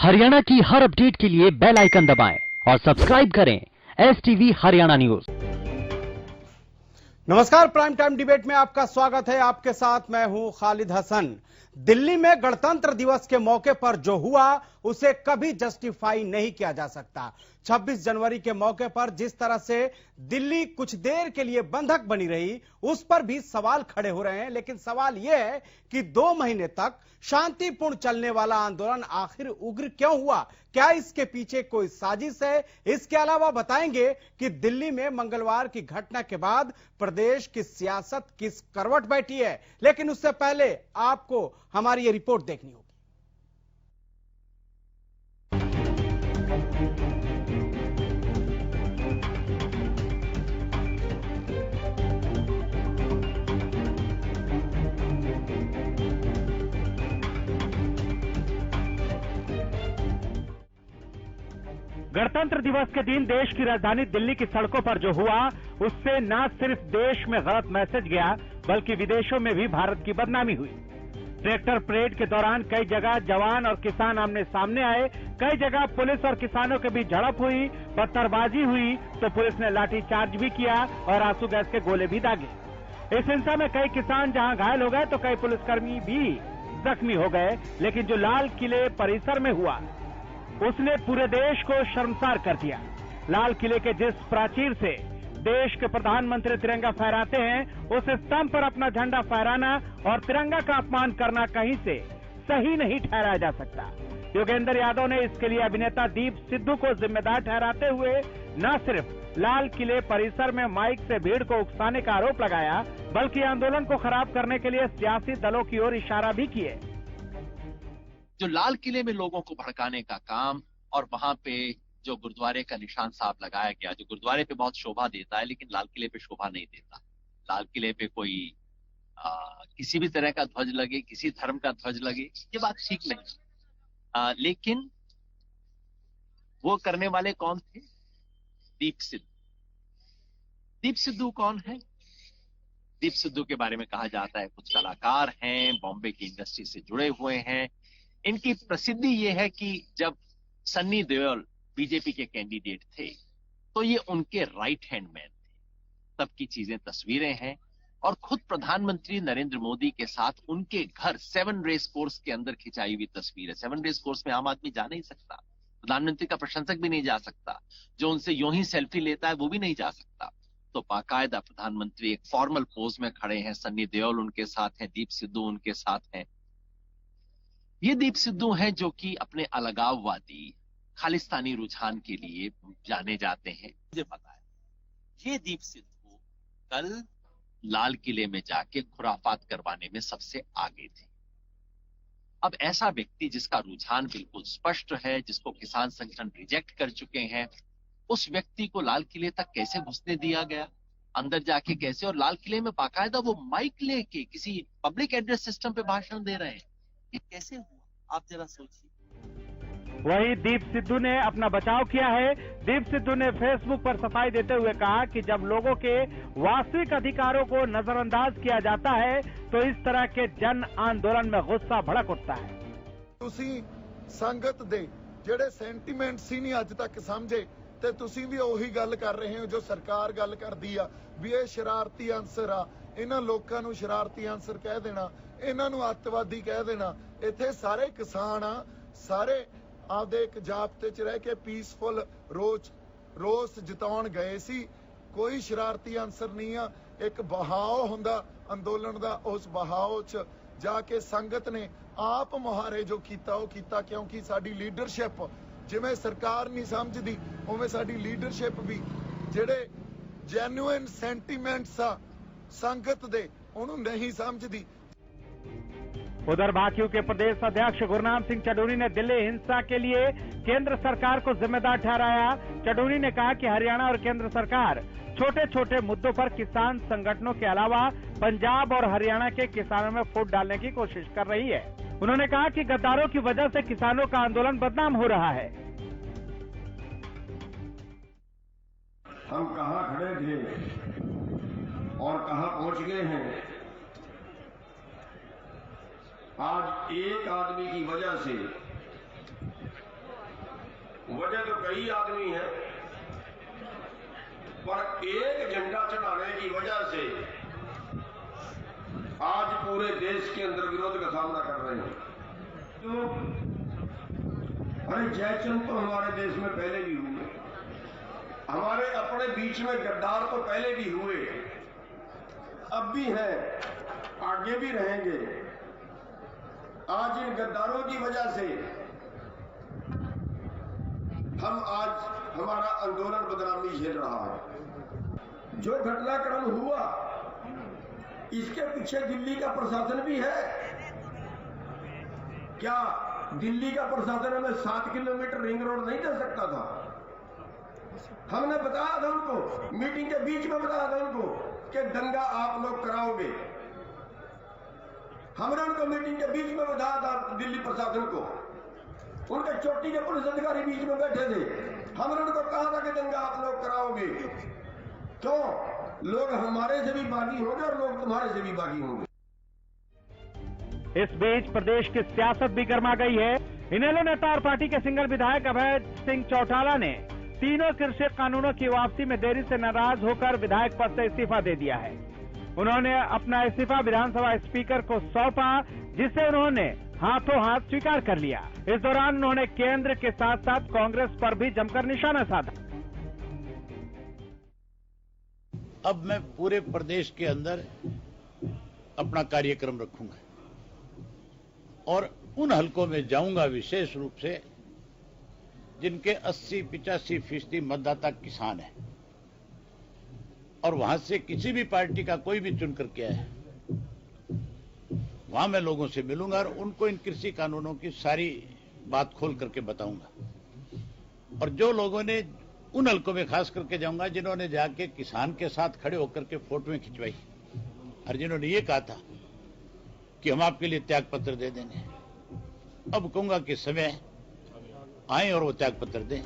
हरियाणा की हर अपडेट के लिए बेल आइकन दबाएं और सब्सक्राइब करें STV हरियाणा न्यूज। नमस्कार, प्राइम टाइम डिबेट में आपका स्वागत है। आपके साथ मैं हूं खालिद हसन। दिल्ली में गणतंत्र दिवस के मौके पर जो हुआ उसे कभी जस्टिफाई नहीं किया जा सकता। 26 जनवरी के मौके पर जिस तरह से दिल्ली कुछ देर के लिए बंधक बनी रही, उस पर भी सवाल खड़े हो रहे हैं। लेकिन सवाल यह है कि 2 महीने तक शांतिपूर्ण चलने वाला आंदोलन आखिर उग्र क्यों हुआ? क्या इसके पीछे कोई साजिश है? इसके अलावा बताएंगे कि दिल्ली में मंगलवार की घटना के बाद प्रदेश की सियासत किस करवट बैठी है। लेकिन उससे पहले आपको हमारी ये रिपोर्ट देखनी होगी। गणतंत्र दिवस के दिन देश की राजधानी दिल्ली की सड़कों पर जो हुआ, उससे न सिर्फ देश में गलत मैसेज गया, बल्कि विदेशों में भी भारत की बदनामी हुई। ट्रैक्टर परेड के दौरान कई जगह जवान और किसान आमने सामने आए, कई जगह पुलिस और किसानों के बीच झड़प हुई, पत्थरबाजी हुई तो पुलिस ने लाठीचार्ज भी किया और आंसू गैस के गोले भी दागे। इस हिंसा में कई किसान जहां घायल हो गए तो कई पुलिसकर्मी भी जख्मी हो गए। लेकिन जो लाल किले परिसर में हुआ, उसने पूरे देश को शर्मसार कर दिया। लाल किले के जिस प्राचीर से देश के प्रधानमंत्री तिरंगा फहराते हैं, उस स्तंभ पर अपना झंडा फहराना और तिरंगा का अपमान करना कहीं से सही नहीं ठहराया जा सकता। योगेंद्र यादव ने इसके लिए अभिनेता दीप सिद्धू को जिम्मेदार ठहराते हुए न सिर्फ लाल किले परिसर में माइक से भीड़ को उकसाने का आरोप लगाया, बल्कि आंदोलन को खराब करने के लिए सियासी दलों की ओर इशारा भी किए। जो लाल किले में लोगों को भड़काने का काम और वहां पे जो गुरुद्वारे का निशान साफ लगाया गया, जो गुरुद्वारे पे बहुत शोभा देता है लेकिन लाल किले पे शोभा नहीं देता। लाल किले पे कोई किसी भी तरह का ध्वज लगे, किसी धर्म का ध्वज लगे, ये बात ठीक नहीं। लेकिन वो करने वाले कौन थे? दीप सिद्धू। दीप सिद्धू कौन है? दीप सिद्धू के बारे में कहा जाता है कुछ कलाकार हैं, बॉम्बे की इंडस्ट्री से जुड़े हुए हैं। इनकी प्रसिद्धि ये है कि जब सन्नी देओल बीजेपी के कैंडिडेट थे तो ये उनके राइट हैंड मैन थे। तब की चीजें, तस्वीरें हैं। और खुद प्रधानमंत्री नरेंद्र मोदी के साथ उनके घर 7 रेस कोर्स के अंदर खिंचाई हुई तस्वीर है। 7 रेस कोर्स में आम आदमी जा नहीं सकता, प्रधानमंत्री का प्रशंसक भी नहीं जा सकता, जो उनसे यूं ही सेल्फी लेता है वो भी नहीं जा सकता। तो बाकायदा प्रधानमंत्री एक फॉर्मल पोज में खड़े हैं, सन्नी देओल उनके साथ हैं, दीप सिद्धू उनके साथ हैं। ये दीप सिद्धू हैं जो कि अपने अलगाववादी खालिस्तानी रुझान के लिए जाने जाते हैं। मुझे पता है ये दीप सिद्धू कल लाल किले में जाके खुराफात करवाने में सबसे आगे थे। अब ऐसा व्यक्ति जिसका रुझान बिल्कुल स्पष्ट है, जिसको किसान संगठन रिजेक्ट कर चुके हैं, उस व्यक्ति को लाल किले तक कैसे घुसने दिया गया, अंदर जाके कैसे? और लाल किले में बाकायदा वो माइक लेके किसी पब्लिक एड्रेस सिस्टम पे भाषण दे रहे हैं। ये कैसे हुआ, आप जरा सोचिए। वहीं दीप सिद्धू ने अपना बचाव किया है। दीप सिद्धू ने फेसबुक पर सफाई देते हुए कहा कि जब लोगों के वास्तविक अधिकारों को नजरअंदाज किया जाता है तो इस तरह के जन आंदोलन में गुस्सा भड़क उठता है। ਤੁਸੀਂ ਸੰਗਤ ਦੇ ਜਿਹੜੇ ਸੈਂਟੀਮੈਂਟ ਸੀ ਨਹੀਂ ਅੱਜ ਤੱਕ ਸਮਝੇ ਤੇ ਤੁਸੀਂ ਵੀ ਉਹੀ ਗੱਲ ਕਰ ਰਹੇ ਹੋ ਜੋ ਸਰਕਾਰ ਗੱਲ ਕਰਦੀ ਆ ਵੀ ਇਹ ਸ਼ਰਾਰਤੀ ਅਨਸਰ ਆ, ਇਹਨਾਂ ਲੋਕਾਂ ਨੂੰ ਸ਼ਰਾਰਤੀ ਅਨਸਰ ਕਹਿ ਦੇਣਾ, ਇਹਨਾਂ ਨੂੰ ਅੱਤਵਾਦੀ ਕਹਿ ਦੇਣਾ। ਇੱਥੇ ਸਾਰੇ ਕਿਸਾਨ ਆ, ਸਾਰੇ ਆਪਦੇ ਇੱਕ ਜਾਬਤੇ 'ਚ ਰਹਿ ਕੇ ਪੀਸਫੁਲ ਰੋਸ ਜਤਾਉਣ ਗਏ ਸੀ। ਕੋਈ ਸ਼ਰਾਰਤੀ ਅਨਸਰ ਨਹੀਂ ਆ। ਇੱਕ ਬਹਾਓ ਹੁੰਦਾ ਅੰਦੋਲਨ ਦਾ, ਉਸ ਬਹਾਓ 'ਚ ਜਾ ਕੇ ਸੰਗਤ ਨੇ ਆਪ ਮੁਹਾਰੇ ਜੋ ਕੀਤਾ ਉਹ ਕੀਤਾ, ਕਿਉਂਕਿ ਸਾਡੀ ਲੀਡਰਸ਼ਿਪ ਜਿਵੇਂ ਸਰਕਾਰ ਨਹੀਂ ਸਮਝਦੀ ਉਵੇਂ ਸਾਡੀ ਲੀਡਰਸ਼ਿਪ ਵੀ ਜਿਹੜੇ ਜੈਨੂਇਨ ਸੈਂਟੀਮੈਂਟਸ ਆ संगत दे उन्होंने नहीं समझदी। उधर भाजपा के प्रदेश अध्यक्ष गुरनाम सिंह चडूरी ने दिल्ली हिंसा के लिए केंद्र सरकार को जिम्मेदार ठहराया। चडूरी ने कहा कि हरियाणा और केंद्र सरकार छोटे छोटे मुद्दों पर किसान संगठनों के अलावा पंजाब और हरियाणा के किसानों में फूट डालने की कोशिश कर रही है। उन्होंने कहा कि गद्दारों की वजह से किसानों का आंदोलन बदनाम हो रहा है। हम कहां खड़े थे और कहां पहुंच गए हैं। आज एक आदमी की वजह से वजह तो कई आदमी हैं, पर एक झंडा चढ़ाने की वजह से आज पूरे देश के अंदर विरोध का सामना कर रहे हैं। तो अरे जयचंद तो हमारे देश में पहले भी हुए, हमारे अपने बीच में गद्दार तो पहले भी हुए, अब भी हैं, आगे भी रहेंगे। आज इन गद्दारों की वजह से हम आज हमारा आंदोलन बदनामी झेल रहा है। जो घटनाक्रम हुआ इसके पीछे दिल्ली का प्रशासन भी है। क्या दिल्ली का प्रशासन हमें 7 किलोमीटर रिंग रोड नहीं दे सकता था? हमने बताया था उनको, मीटिंग के बीच में बताया था उनको कि दंगा आप लोग कराओगे। हमने उनको मीटिंग के बीच में बताया था दिल्ली प्रशासन को, उनके चोटी के पुलिस अधिकारी बीच में बैठे थे, हमने उनको कहा था कि दंगा आप लोग कराओगे। क्यों? लोग हमारे से भी बागी होंगे और लोग तुम्हारे से भी बागी होंगे। इस बीच प्रदेश की सियासत भी गर्मा गई है। इनेलो नेता और पार्टी के सिंगल विधायक अभय सिंह चौटाला ने तीनों कृषि कानूनों की वापसी में देरी से नाराज होकर विधायक पद से इस्तीफा दे दिया है। उन्होंने अपना इस्तीफा विधानसभा स्पीकर को सौंपा, जिसे उन्होंने हाथों हाथ स्वीकार कर लिया। इस दौरान उन्होंने केंद्र के साथ साथ कांग्रेस पर भी जमकर निशाना साधा। अब मैं पूरे प्रदेश के अंदर अपना कार्यक्रम रखूंगा और उन हलकों में जाऊंगा विशेष रूप से जिनके 80-85% मतदाता किसान हैं और वहां से किसी भी पार्टी का कोई भी चुन करके आया है, वहां मैं लोगों से मिलूंगा और उनको इन कृषि कानूनों की सारी बात खोल करके बताऊंगा। और जो लोगों ने उन हलकों में खास करके जाऊंगा जिन्होंने जाके किसान के साथ खड़े होकर के फोटोएं खिंचवाई और जिन्होंने ये कहा था कि हम आपके लिए त्याग पत्र दे देंगे, अब कहूंगा कि समय आए और वो त्याग पत्र दें।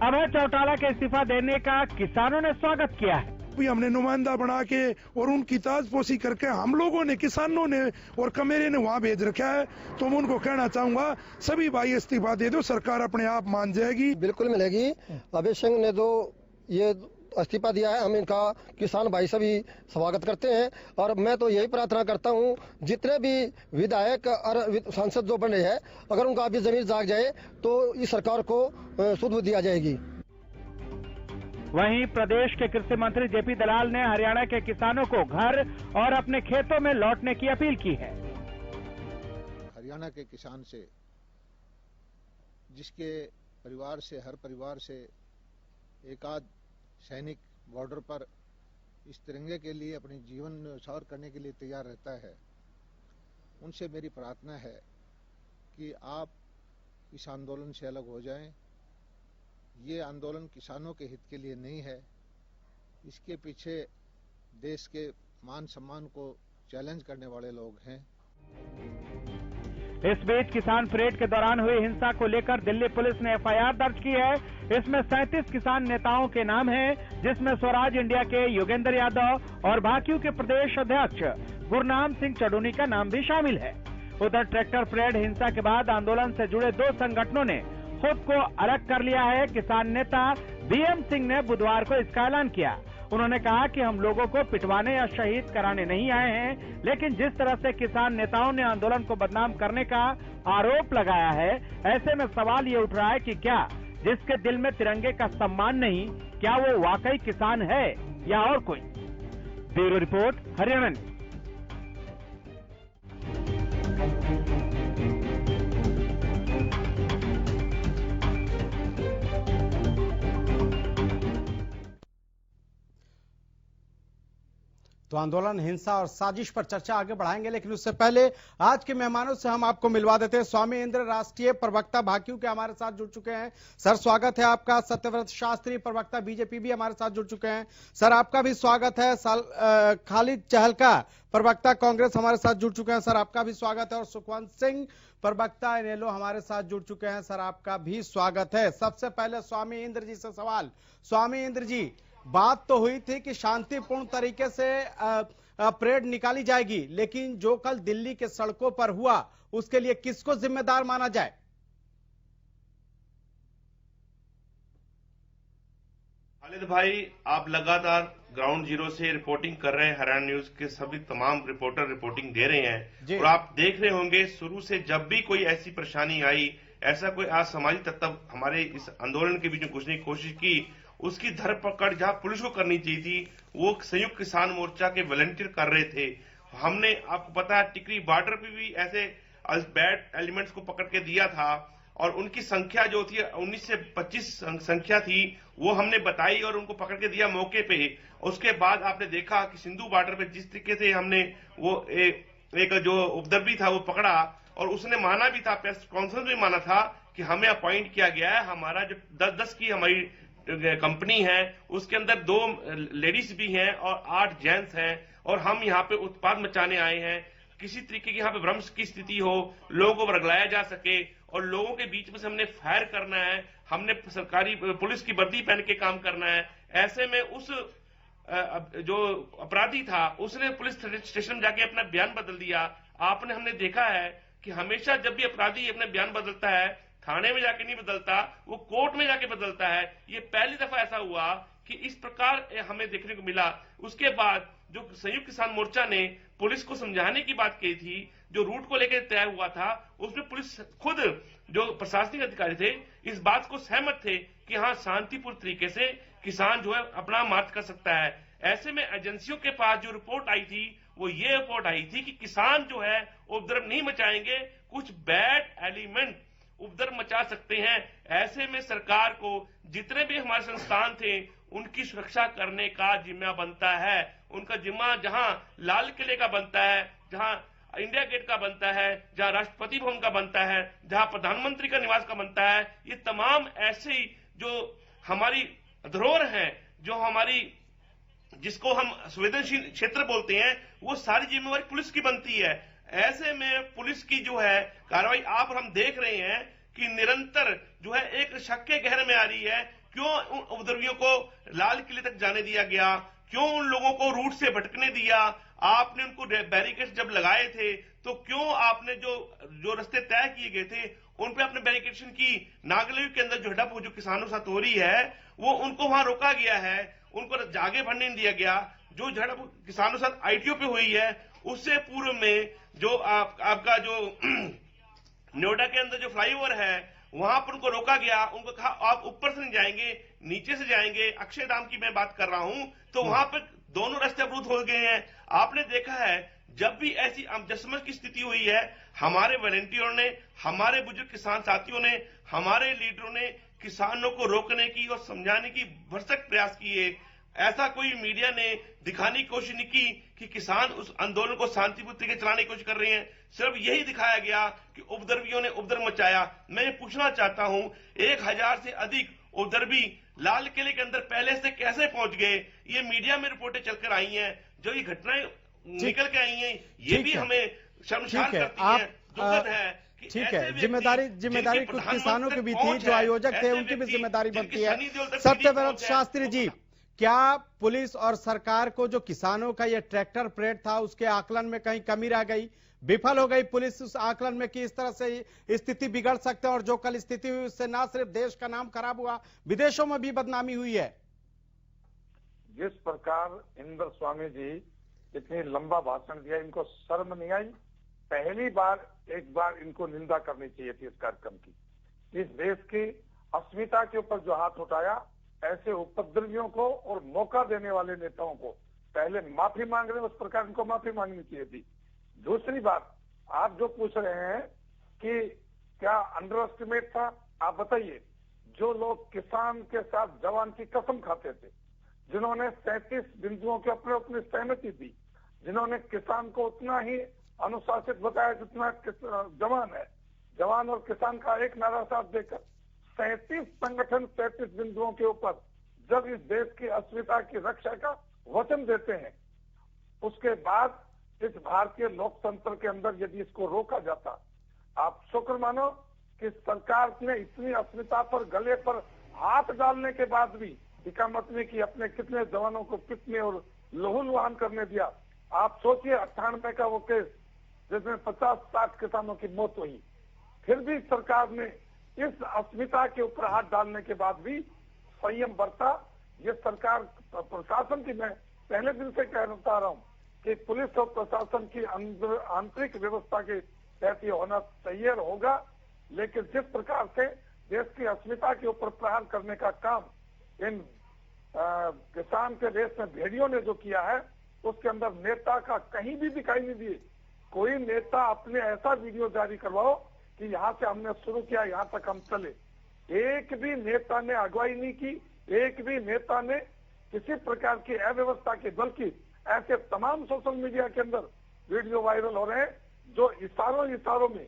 अभय चौटाला के इस्तीफा देने का किसानों ने स्वागत किया है। भी हमने नुमाइंदा बना के और उनकी ताजपोशी करके हम लोगों ने, किसानों ने और कमेरे ने वहां भेज रखा है। तो मैं उनको कहना चाहूंगा सभी भाई इस्तीफा दे दो, सरकार अपने आप मान जाएगी। बिल्कुल मिलेगी। अभय सिंह ने जो ये इस्तीफा दिया है, हम इनका किसान भाई सभी स्वागत करते हैं। और मैं तो यही प्रार्थना करता हूं जितने भी विधायक और सांसद जो बने हैं, अगर उनका अभी जमीन जाग जाए तो इस सरकार को सुध दिया जाएगी। वहीं प्रदेश के कृषि मंत्री जेपी दलाल ने हरियाणा के किसानों को घर और अपने खेतों में लौटने की अपील की है। हरियाणा के किसान से, जिसके परिवार से, हर परिवार से एक आध सैनिक बॉर्डर पर इस तिरंगे के लिए अपनी जीवन न्यौछावर करने के लिए तैयार रहता है, उनसे मेरी प्रार्थना है कि आप इस आंदोलन से अलग हो जाएं। ये आंदोलन किसानों के हित के लिए नहीं है, इसके पीछे देश के मान सम्मान को चैलेंज करने वाले लोग हैं। इस बीच किसान परेड के दौरान हुई हिंसा को लेकर दिल्ली पुलिस ने एफआईआर दर्ज की है। इसमें 37 किसान नेताओं के नाम हैं, जिसमें स्वराज इंडिया के योगेंद्र यादव और भाकियू के प्रदेश अध्यक्ष गुरनाम सिंह चडूनी का नाम भी शामिल है। उधर ट्रैक्टर परेड हिंसा के बाद आंदोलन से जुड़े 2 संगठनों ने खुद को अलग कर लिया है। किसान नेता बीएम सिंह ने बुधवार को इसका ऐलान किया। उन्होंने कहा कि हम लोगों को पिटवाने या शहीद कराने नहीं आए हैं, लेकिन जिस तरह से किसान नेताओं ने आंदोलन को बदनाम करने का आरोप लगाया है, ऐसे में सवाल ये उठ रहा है कि क्या जिसके दिल में तिरंगे का सम्मान नहीं, क्या वो वाकई किसान है या और कोई। Bureau report, Haryana news. तो आंदोलन, हिंसा और साजिश पर चर्चा आगे बढ़ाएंगे, लेकिन उससे पहले आज के मेहमानों से हम आपको मिलवा देते हैं। स्वामी इंद्र राष्ट्रीय प्रवक्ता भाकियू के हमारे साथ जुड़ चुके हैं। सर स्वागत है आपका। सत्यव्रत शास्त्री प्रवक्ता बीजेपी भी हमारे साथ जुड़ चुके हैं। सर आपका भी स्वागत है। खालिद चहलका प्रवक्ता कांग्रेस हमारे साथ जुड़ चुके हैं। सर आपका भी स्वागत है। और सुखवंत सिंह प्रवक्ता इनेलो हमारे साथ जुड़ चुके हैं। सर आपका भी स्वागत है। सबसे पहले स्वामी इंद्र जी से सवाल। स्वामी इंद्र जी, बात तो हुई थी कि शांतिपूर्ण तरीके से परेड निकाली जाएगी, लेकिन जो कल दिल्ली के सड़कों पर हुआ उसके लिए किसको जिम्मेदार माना जाए? खालिद भाई, आप लगातार ग्राउंड जीरो से रिपोर्टिंग कर रहे हैं, हरियाणा न्यूज के सभी तमाम रिपोर्टर रिपोर्टिंग दे रहे हैं और आप देख रहे होंगे शुरू से जब भी कोई ऐसी परेशानी आई, ऐसा कोई असामाजिक तत्व हमारे इस आंदोलन के बीच में घुसने की कोशिश की, उसकी धरपकड़ जहां पुलिस को करनी चाहिए थी वो संयुक्त किसान मोर्चा के वॉलंटियर कर रहे थे। हमने, आपको पता है, टिकरी बॉर्डर पे भी ऐसे बैड एलिमेंट्स को पकड़ के दिया था और उनकी संख्या जो थी 19 से 25 संख्या थी, वो हमने बताई और उनको पकड़ के दिया मौके पे। उसके बाद आपने देखा कि सिंधु बॉर्डर पे जिस तरीके से हमने वो एक जो उपद्रवी था वो पकड़ा और उसने माना भी था, प्रेस कॉन्फ्रेंस में माना था कि हमें अपॉइंट किया गया है, हमारा जो 10-10 की हमारी कंपनी है उसके अंदर 2 लेडीज भी हैं और 8 जेंट्स हैं और हम यहाँ पे उत्पाद मचाने आए हैं। किसी तरीके की यहाँ पे भ्रम की स्थिति हो, लोगों को वर्गलाया जा सके और लोगों के बीच में से हमने फायर करना है, हमने सरकारी पुलिस की वर्दी पहन के काम करना है। ऐसे में उस जो अपराधी था उसने पुलिस स्टेशन में जाके अपना बयान बदल दिया। हमने देखा है कि हमेशा जब भी अपराधी अपने बयान बदलता है, थाने में जाके नहीं बदलता, वो कोर्ट में जाके बदलता है। ये पहली दफा ऐसा हुआ कि इस प्रकार हमें देखने को मिला। उसके बाद जो संयुक्त किसान मोर्चा ने पुलिस को समझाने की बात कही थी, जो रूट को लेकर तय हुआ था, उसमें पुलिस खुद जो प्रशासनिक अधिकारी थे इस बात को सहमत थे कि हाँ, शांतिपूर्ण तरीके से किसान जो है अपना मार्च कर सकता है। ऐसे में एजेंसियों के पास जो रिपोर्ट आई थी वो ये रिपोर्ट आई थी कि किसान जो है उपद्रव नहीं मचाएंगे, कुछ बैड एलिमेंट उपद्रव मचा सकते हैं। ऐसे में सरकार को जितने भी हमारे संस्थान थे उनकी सुरक्षा करने का जिम्मा बनता है। उनका जिम्मा जहां लाल किले का बनता है, जहां इंडिया गेट का बनता है, जहां राष्ट्रपति भवन का बनता है, जहां प्रधानमंत्री का निवास का बनता है, ये तमाम ऐसे जो हमारी धरोहर है, जो हमारी जिसको हम संवेदनशील क्षेत्र बोलते हैं, वो सारी जिम्मेवारी पुलिस की बनती है। ऐसे में पुलिस की जो है कार्रवाई आप और हम देख रहे हैं कि निरंतर जो है एक शक के गहरे में आ रही है। क्यों उन उपद्रवियों को लाल किले तक जाने दिया गया, क्यों उन लोगों को रूट से भटकने दिया, आपने उनको बैरिकेड जब लगाए थे तो क्यों आपने जो रास्ते तय किए गए थे उन पे आपने बैरिकेशन की। नागलेवी के अंदर जो हड़प जो किसानों साथ हो रही है वो उनको वहां रोका गया है, उनको आगे बढ़ने नहीं दिया गया। जो झड़प किसानों साथ आईटीओ पे हुई है उससे पूर्व में जो आपका जो नोएडा के अंदर जो फ्लाईओवर है वहां पर उनको रोका गया, उनको कहा आप ऊपर से नहीं जाएंगे, नीचे से जाएंगे। अक्षरधाम की मैं बात कर रहा हूं तो वहां पर दोनों रास्ते अवरुद्ध हो गए हैं। आपने देखा है जब भी ऐसी अमजस्मत की स्थिति हुई है, हमारे वॉलंटियरों ने, हमारे बुजुर्ग किसान साथियों ने, हमारे लीडरों ने किसानों को रोकने की और समझाने की भरसक प्रयास किए। ऐसा कोई मीडिया ने दिखाने की कोशिश नहीं की कि किसान उस आंदोलन को शांतिपूर्ण तरीके चलाने की कोशिश कर रहे हैं। सिर्फ यही दिखाया गया कि उपद्रवियों ने उपद्रव मचाया। मैं पूछना चाहता हूं 1000 से अधिक उपद्रवी लाल किले के अंदर पहले से कैसे पहुंच गए? ये मीडिया में रिपोर्टें चलकर आई हैं, जो ये घटनाएं निकल के आई हैं, ये भी हमें शर्मसार करती है, दुखद है। ठीक है, जिम्मेदारी कुछ किसानों की भी थी, जो आयोजक थे उनकी भी जिम्मेदारी बनती है। सत्यव्रत शास्त्री जी, क्या पुलिस और सरकार को जो किसानों का ये ट्रैक्टर परेड था उसके आकलन में कहीं कमी रह गई, विफल हो गई पुलिस उस आकलन में कि इस तरह से स्थिति बिगड़ सकते हैं और जो कल स्थिति हुई उससे ना सिर्फ देश का नाम खराब हुआ, विदेशों में भी बदनामी हुई है? जिस प्रकार इंद्र स्वामी जी इतनी लंबा भाषण दिया, इनको शर्म नहीं आई? पहली बार एक बार इनको निंदा करनी चाहिए थी इस कार्यक्रम की। इस देश की अस्मिता के ऊपर जो हाथ उठाया, ऐसे उपद्रवियों को और मौका देने वाले नेताओं को पहले माफी मांग रहे हैं, उस प्रकार इनको माफी मांगनी चाहिए थी। दूसरी बात, आप जो पूछ रहे हैं कि क्या अंडर एस्टिमेट था, आप बताइए। जो लोग किसान के साथ जवान की कसम खाते थे, जिन्होंने 37 बिंदुओं के अपनी सहमति दी, जिन्होंने किसान को उतना ही अनुशासित बताया जितना जवान है, जवान और किसान का एक नारा साथ देकर 37 संगठन 37 बिंदुओं के ऊपर जब इस देश की अस्मिता की रक्षा का वचन देते हैं, उसके बाद इस भारतीय लोकतंत्र के अंदर यदि इसको रोका जाता, आप शुक्र मानो कि सरकार ने इतनी अस्मिता पर गले पर हाथ डालने के बाद भी हिकामत ने की अपने कितने जवानों को कितने और लहूलुहान करने दिया। आप सोचिए 98 का वो केस जिसमें 50-60 किसानों की मौत हुई, फिर भी सरकार ने इस अस्मिता के ऊपर हाथ डालने के बाद भी संयम बरता। ये सरकार प्रशासन की, मैं पहले दिन से कहता रहा हूँ कि पुलिस और प्रशासन की आंतरिक व्यवस्था के तहत ये होना चाहिए और होगा। लेकिन जिस प्रकार से देश की अस्मिता के ऊपर प्रहार करने का काम इन किसान के देश में भेड़ियों ने जो किया है, उसके अंदर नेता का कहीं भी दिखाई नहीं दिए। कोई नेता अपने ऐसा वीडियो जारी करवाओ कि यहाँ से हमने शुरू किया, यहाँ तक हम चले। एक भी नेता ने अगुवाई नहीं की, एक भी नेता ने किसी प्रकार की अव्यवस्था की, बल्कि ऐसे तमाम सोशल मीडिया के अंदर वीडियो वायरल हो रहे हैं जो इशारों में,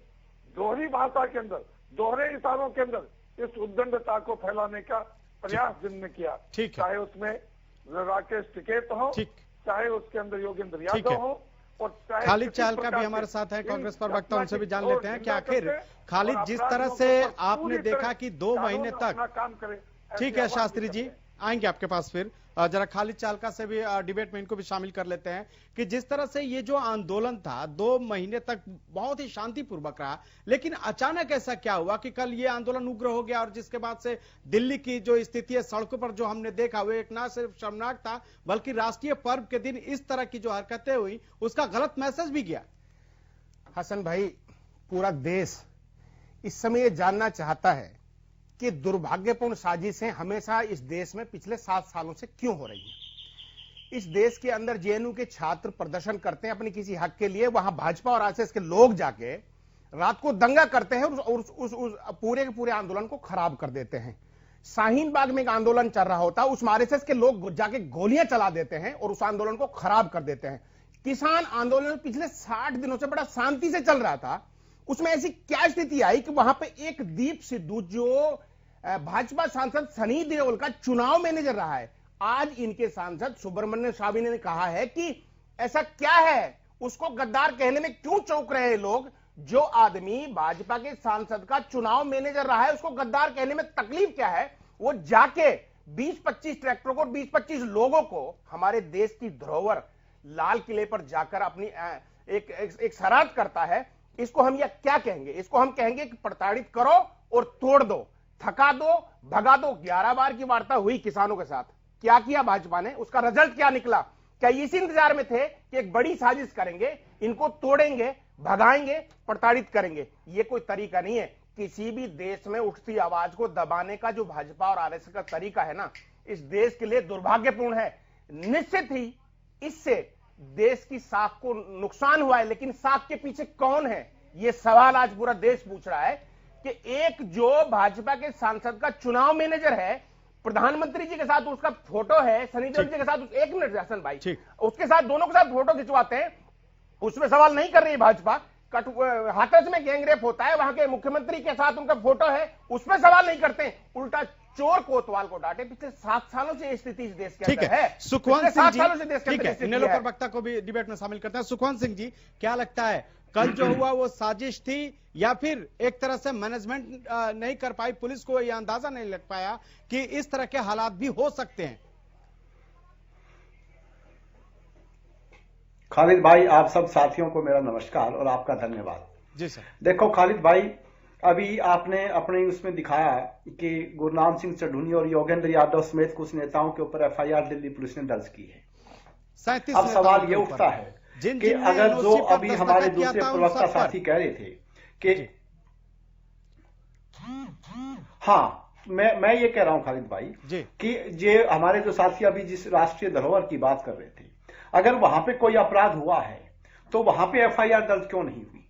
दोहरी भाषा के अंदर, दोहरे इशारों के अंदर इस उद्दंडता को फैलाने का प्रयास जिनने किया, चाहे उसमें राकेश टिकैत हो, चाहे उसके अंदर योगेंद्र यादव हो, और चाहे खालिद चाहल का भी हमारे साथ है कांग्रेस प्रवक्ता, उनसे भी जान लेते हैं कि आखिर खालिद जिस तरह से आपने देखा कि 2 महीने तक, ठीक है शास्त्री जी आएंगे आपके पास फिर, जरा खालिद चालका से भी डिबेट में इनको भी शामिल कर लेते हैं कि जिस तरह से ये जो आंदोलन था 2 महीने तक बहुत ही शांतिपूर्वक रहा, लेकिन अचानक ऐसा क्या हुआ कि कल ये आंदोलन उग्र हो गया और जिसके बाद से दिल्ली की जो स्थिति है सड़कों पर जो हमने देखा वो एक ना सिर्फ शर्मनाक था बल्कि राष्ट्रीय पर्व के दिन इस तरह की जो हरकतें हुई उसका गलत मैसेज भी गया। हसन भाई, पूरा देश इस समय ये जानना चाहता है कि दुर्भाग्यपूर्ण साजिशें हमेशा इस देश में पिछले 7 सालों से क्यों हो रही हैं। इस देश के अंदर जेएनयू के छात्र प्रदर्शन करते हैं अपने किसी हक के लिए, वहां भाजपा और आरएसएस के लोग जाके रात को दंगा करते हैं और उस पूरे के पूरे आंदोलन को खराब कर देते हैं। शाहीन बाग में एक आंदोलन चल रहा होता है, उसमें आरएसएस के लोग जाके गोलियां चला देते हैं और उस आंदोलन को खराब कर देते हैं। किसान आंदोलन पिछले 60 दिनों से बड़ा शांति से चल रहा था, उसमें ऐसी क्या स्थिति आई कि वहां पे एक दीप सिद्धू जो भाजपा सांसद सनी देओल का चुनाव मैनेजर रहा है, आज इनके सांसद सुब्रमण्यम स्वामी ने कहा है कि ऐसा क्या है, उसको गद्दार कहने में क्यों चौंक रहे हैं लोग। जो आदमी भाजपा के सांसद का चुनाव मैनेजर रहा है उसको गद्दार कहने में तकलीफ क्या है। वो जाके 20-25 ट्रैक्टरों को, 20-25 लोगों को हमारे देश की धरोहर लाल किले पर जाकर अपनी एक शरारत करता है। इसको हम यह क्या कहेंगे, इसको हम कहेंगे कि प्रताड़ित करो और तोड़ दो, थका दो, भगा दो। 11 बार की वार्ता हुई किसानों के साथ, क्या किया भाजपा ने, उसका रिजल्ट क्या निकला। क्या इस इंतजार में थे कि एक बड़ी साजिश करेंगे, इनको तोड़ेंगे, भगाएंगे, प्रताड़ित करेंगे। ये कोई तरीका नहीं है। किसी भी देश में उठती आवाज को दबाने का जो भाजपा और आरएसएस का तरीका है ना, इस देश के लिए दुर्भाग्यपूर्ण है। निश्चित ही इससे देश की साख को नुकसान हुआ है, लेकिन साख के पीछे कौन है, ये सवाल आज पूरा देश पूछ रहा है कि एक जो भाजपा के सांसद का चुनाव मैनेजर है, प्रधानमंत्री जी के साथ उसका फोटो है, सनी देओल जी के साथ, एक मिनट हसन भाई, उसके साथ दोनों के साथ फोटो खिंचवाते हैं, उसमें सवाल नहीं कर रही है भाजपा। हाथरस में गैंगरेप होता है, वहां के मुख्यमंत्री के साथ उनका फोटो है, उसमें सवाल नहीं करते, उल्टा चोर कोतवाल को डांटे। पिछले 7 सालों से स्थिति इस देश के अंदर है। सुखवंत सिंह जी, ठीक है, इन लोग प्रवक्ता को भी डिबेट में शामिल करते हैं। सुखवंत सिंह जी, क्या लगता है कल जो हुआ वो साजिश थी या फिर एक तरह से मैनेजमेंट नहीं कर पाई, पुलिस को यह अंदाजा नहीं लग पाया कि इस तरह के हालात भी हो सकते हैं? खालिद भाई, आप सब साथियों को मेरा नमस्कार और आपका धन्यवाद। जी सर। देखो खालिद भाई, अभी आपने अपने उसमें दिखाया कि गुरनाम सिंह चढ़ूनी और योगेंद्र यादव समेत कुछ नेताओं के ऊपर एफआईआर दिल्ली पुलिस ने दर्ज की है। अब सवाल ये उठता है कि अगर जो अभी हमारे दूसरे प्रवक्ता साथी कह रहे थे कि हाँ, मैं ये कह रहा हूं खालिद भाई कि ये हमारे जो साथी अभी जिस राष्ट्रीय धरोहर की बात कर रहे थे, अगर वहां पे कोई अपराध हुआ है तो वहां पे एफआईआर दर्ज क्यों नहीं हुई?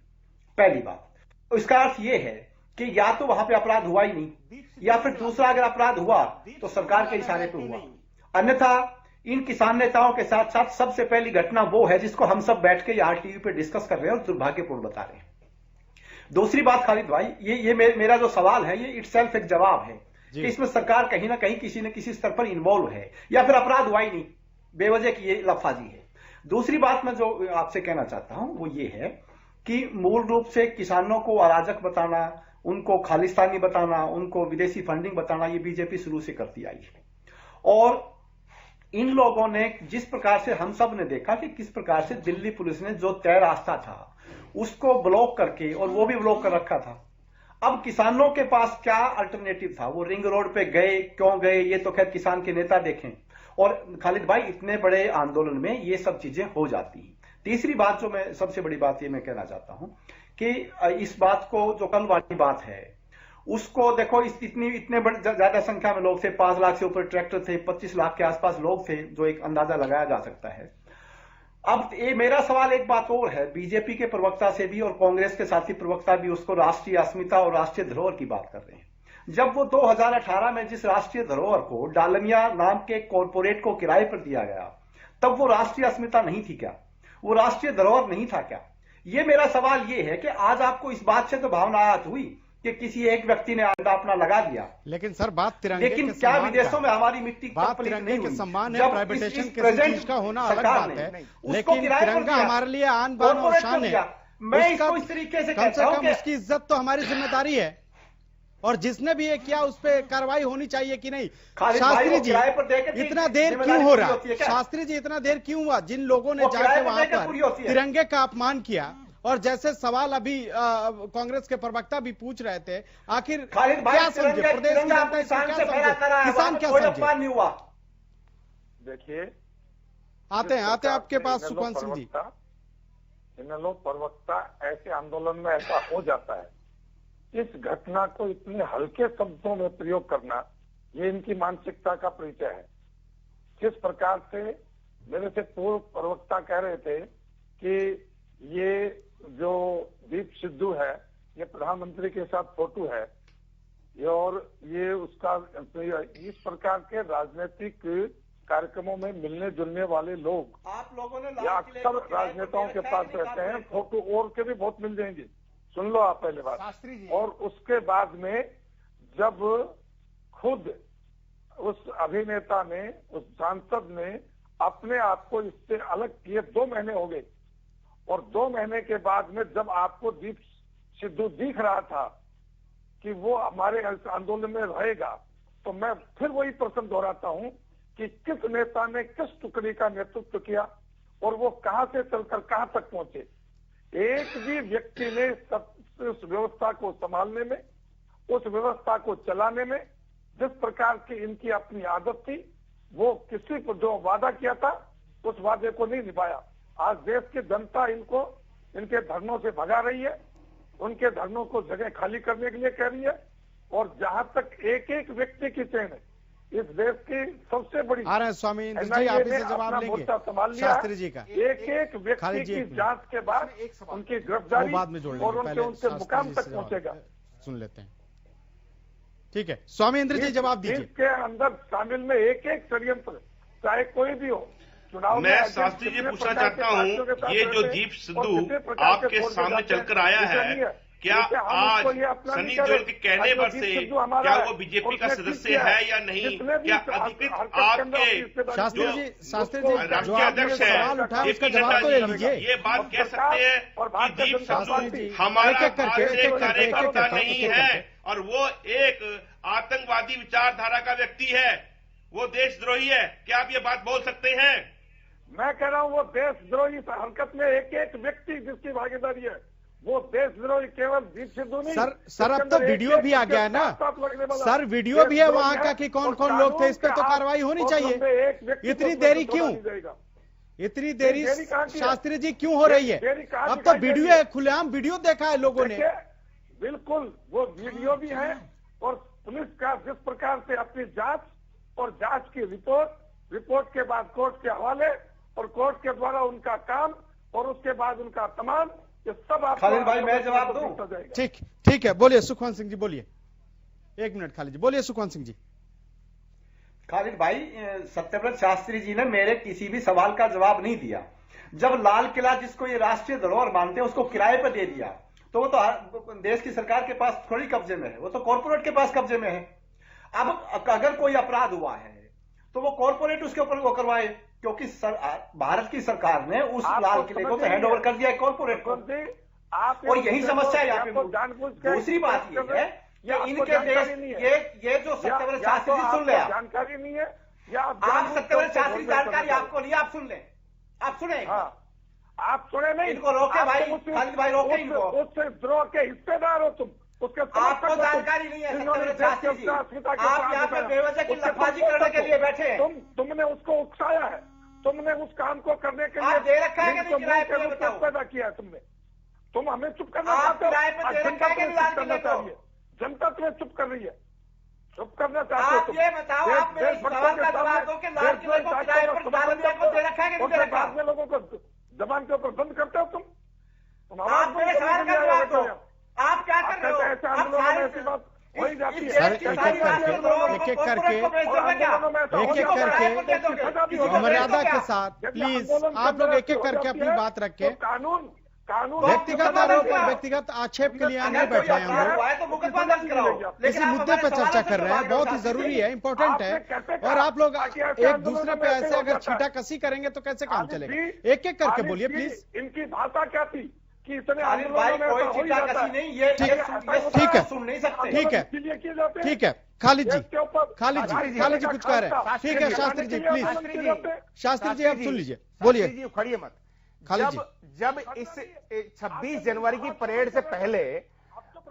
पहली बात। इसका अर्थ यह है कि या तो वहां पे अपराध हुआ ही नहीं, या फिर दूसरा अगर अपराध हुआ तो सरकार के इशारे पे हुआ। अन्यथा इन किसान नेताओं के साथ साथ सबसे पहली घटना वो है जिसको हम सब बैठ के यहाँ टीवी पे डिस्कस कर रहे हैं और दुर्भाग्यपूर्ण बता रहे हैं। दूसरी बात खालिद भाई, ये मेरा जो सवाल है ये इटसेल्फ एक जवाब है कि इसमें सरकार कहीं ना कहीं किसी न किसी स्तर पर इन्वॉल्व है, या फिर अपराध हुआ ही नहीं, बेवजह की ये लफाजी है। दूसरी बात मैं जो आपसे कहना चाहता हूं वो ये है कि मूल रूप से किसानों को अराजक बताना, उनको खालिस्तानी बताना, उनको विदेशी फंडिंग बताना, ये बीजेपी शुरू से करती आई है। और इन लोगों ने जिस प्रकार से हम सब ने देखा कि किस प्रकार से दिल्ली पुलिस ने जो तय रास्ता था उसको ब्लॉक करके, और वो भी ब्लॉक कर रखा था, अब किसानों के पास क्या अल्टरनेटिव था? वो रिंग रोड पे गए, क्यों गए, ये तो खैर किसान के नेता देखें। और खालिद भाई, इतने बड़े आंदोलन में ये सब चीजें हो जाती हैं। तीसरी बात जो मैं सबसे बड़ी बात ये मैं कहना चाहता हूं कि इस बात को, जो कल वाली बात है, उसको देखो, इतने बड़े ज्यादा संख्या में लोग थे, 5 लाख से ऊपर ट्रैक्टर थे, 25 लाख के आसपास लोग थे, जो एक अंदाजा लगाया जा सकता है। अब ये मेरा सवाल एक बात और है, बीजेपी के प्रवक्ता से भी और कांग्रेस के साथी प्रवक्ता भी उसको राष्ट्रीय अस्मिता और राष्ट्रीय धरोहर की बात कर रहे हैं। जब वो 2018 में जिस राष्ट्रीय धरोहर को डालमिया नाम के कॉरपोरेट को किराए पर दिया गया, तब वो राष्ट्रीय अस्मिता नहीं थी क्या? वो राष्ट्रीय धरोहर नहीं था क्या? ये मेरा सवाल ये है कि आज आपको इस बात से तो भावना आहत हुई कि किसी एक व्यक्ति ने अंडा अपना लगा दिया, लेकिन सर बात तिरंगे लेकिन क्या विदेशों में हमारी मिट्टी बात तिरंगे के सम्मान है, प्राइवेटाइजेशन के चीज का होना अलग बात है, लेकिन तिरंगा हमारे लिए आन बान और शान है। मैं इसको इस तरीके से कम से कम उसकी इज्जत तो हमारी जिम्मेदारी है, और जिसने भी ये किया उस पर कार्रवाई होनी चाहिए कि नहीं। शास्त्री जी, इतना देर क्यों हो रहा? शास्त्री जी, इतना देर क्यों हुआ? जिन लोगों ने जाके वहां पर तिरंगे का अपमान किया, और जैसे सवाल अभी कांग्रेस के प्रवक्ता भी पूछ रहे थे, आखिर क्या समझे प्रदेश की जनता, किसान क्या समझे? देखिए, आते हैं आपके पास सुखवंत सिंह जी। इनेलो प्रवक्ता ऐसे आंदोलन में ऐसा हो जाता है, इस घटना को इतने हल्के शब्दों में प्रयोग करना, ये इनकी मानसिकता का परिचय है। जिस प्रकार से मेरे से पूर्व प्रवक्ता कह रहे थे कि ये जो दीप सिद्धू है, ये प्रधानमंत्री के साथ फोटो है, और ये उसका, इस प्रकार के राजनीतिक कार्यक्रमों में मिलने जुलने वाले लोग, आप लोगों ने अक्सर राजनेताओं के पास रहते हैं, फोटो और के भी बहुत मिल जाएंगे। सुन लो आप पहले बात, और उसके बाद में जब खुद उस अभिनेता ने, उस सांसद ने अपने आप को इससे अलग किए 2 महीने हो गए, और 2 महीने के बाद में जब आपको दीप सिद्धू दिख रहा था कि वो हमारे आंदोलन में रहेगा, तो मैं फिर वही प्रश्न दोहराता हूं कि किस नेता ने किस टुकड़ी का नेतृत्व किया, और वो कहां से चलकर कहां तक पहुंचे। एक भी व्यक्ति ने उस व्यवस्था को संभालने में, उस व्यवस्था को चलाने में, जिस प्रकार की इनकी अपनी आदत थी, वो किसी को जो वादा किया था उस वादे को नहीं निभाया। आज देश की जनता इनको इनके धरनों से भगा रही है, उनके धरनों को जगह खाली करने के लिए कह रही है, और जहां तक एक एक व्यक्ति की चेन है, इस देश की सबसे बड़ी, आ रहे हैं स्वामी इंद्र जी, आप इसे जवाब लेंगे शास्त्री जी का। एक एक व्यक्ति की जांच के बाद उनकी गिरफ्तारी बाद में जोड़ और उनके मुकाम तक पहुंचेगा। सुन लेते हैं, ठीक है स्वामी इंद्र जी, जवाब दीजिए। इसके अंदर शामिल में एक एक षड्यंत्र, चाहे कोई भी हो, चुनाव मैं शास्त्री जी पूछना चाहता हूं, ये जो दीप सिद्धू आपके सामने चलकर आया है, क्या आज सनी देओल के कहने पर से क्या वो बीजेपी का सदस्य है या नहीं? क्या अधिकृत आपके शास्त्री जी राष्ट्रीय अध्यक्ष है इसका जवाब तो ले लीजिए। ये बात कह सकते हैं कि दीप सिद्धू हमारा कार्यकर्ता नहीं है, और वो एक आतंकवादी विचारधारा का व्यक्ति है, वो देशद्रोही है? क्या आप ये बात बोल सकते हैं? मैं कह रहा हूं वो देशद्रोही हरकत में एक एक व्यक्ति जिसकी भागीदारी है, वो देशद्रोही केवल दीप सिद्धू नहीं। सर अब तो वीडियो भी आ गया है ना सर, वीडियो भी है वहां का कि कौन कौन लोग थे, इस पर तो कार्रवाई होनी चाहिए। इतनी देरी क्यों, इतनी देरी शास्त्री जी क्यों हो रही है? अब तो वीडियो है, खुलेआम वीडियो देखा है लोगों ने। बिल्कुल, वो वीडियो भी है, और पुलिस का जिस प्रकार से अपनी जांच और जांच की रिपोर्ट के बाद कोर्ट के हवाले, और कोर्ट के द्वारा उनका काम, और उसके बाद उनका तमाम, ये सब आप खालिद भाई मैं जवाब दूं? ठीक है, बोलिए सुखवंत सिंह जी, बोलिए। 1 मिनट खालिद जी, बोलिए सुखवंत सिंह जी। खालिद भाई, सत्यव्रत शास्त्री जी ने मेरे किसी भी सवाल का जवाब नहीं दिया। जब लाल किला, जिसको ये राष्ट्रीय धरोहर मानते हैं, उसको किराए पर दे दिया, तो वो तो देश की सरकार के पास थोड़ी कब्जे में है, वो तो कॉर्पोरेट के पास कब्जे में है। अब अगर कोई अपराध हुआ है तो वो कॉर्पोरेट उसके ऊपर वो करवाए, क्योंकि भारत की सरकार ने उस लाल किले को तो हैंड ओवर कर दिया है कॉर्पोरेट को, और यही समस्या है यहाँ पे। दूसरी बात ये है कि इनके देश, ये जो सत्यव्रत शास्त्री जी, सुन ले, जानकारी नहीं है या आप सत्यव्रत शास्त्री जानकारी आपको नहीं, आप सुन ले, आप सुने, आप सुने नहीं, इनको रोके भाई, खालिद भाई रोके इनको। उससे द्रोह के हिस्सेदार हो तुम, उसके आपको जानकारी नहीं है। आप यहाँ पे बेवजह की लफाजी करने के लिए बैठे हैं। तुमने उसको उकसाया है, तुमने उस काम को करने के लिए दे रखा है कि नहीं किराए पे बताओ। पैदा किया है तुमने। तुम हमें चुप करना आप किराए पे दे रखा है कि लाल किले को? जनता तुम्हें चुप कर रही है, चुप करना चाहते हो। आप ये बताओ, आप मेरे सवाल का जवाब दो कि लाल किले को किराए पर नालंदा को दे रखा है कि नहीं दे रखा? बाद में लोगों को जबान के ऊपर बंद करते हो तुम। आप मेरे सवाल का जवाब दो। आप क्या कर रहे हो? ऐसे आंदोलन में ऐसी बात हो ही जाती है। मर्यादा के साथ प्लीज आप लोग एक एक करके अपनी बात रखें। कानून व्यक्तिगत आरोप और व्यक्तिगत आक्षेप के लिए नहीं बैठे हैं हम लोग, इसी मुद्दे पर चर्चा कर रहे हैं। बहुत ही जरूरी है, इम्पोर्टेंट है। और आप लोग एक दूसरे पे ऐसे अगर छीटा कसी करेंगे तो कैसे काम चलेगा? एक एक करके बोलिए प्लीज। इनकी भाषा क्या थी कि इतने ठीक है, ठीक है, ठीक है। खालिद जी कुछ कह रहे हैं। ठीक है शास्त्री जी प्लीज, शास्त्री जी आप सुन लीजिए, बोलिए। खड़िए मत। खालिद जी, जब इस 26 जनवरी की परेड से पहले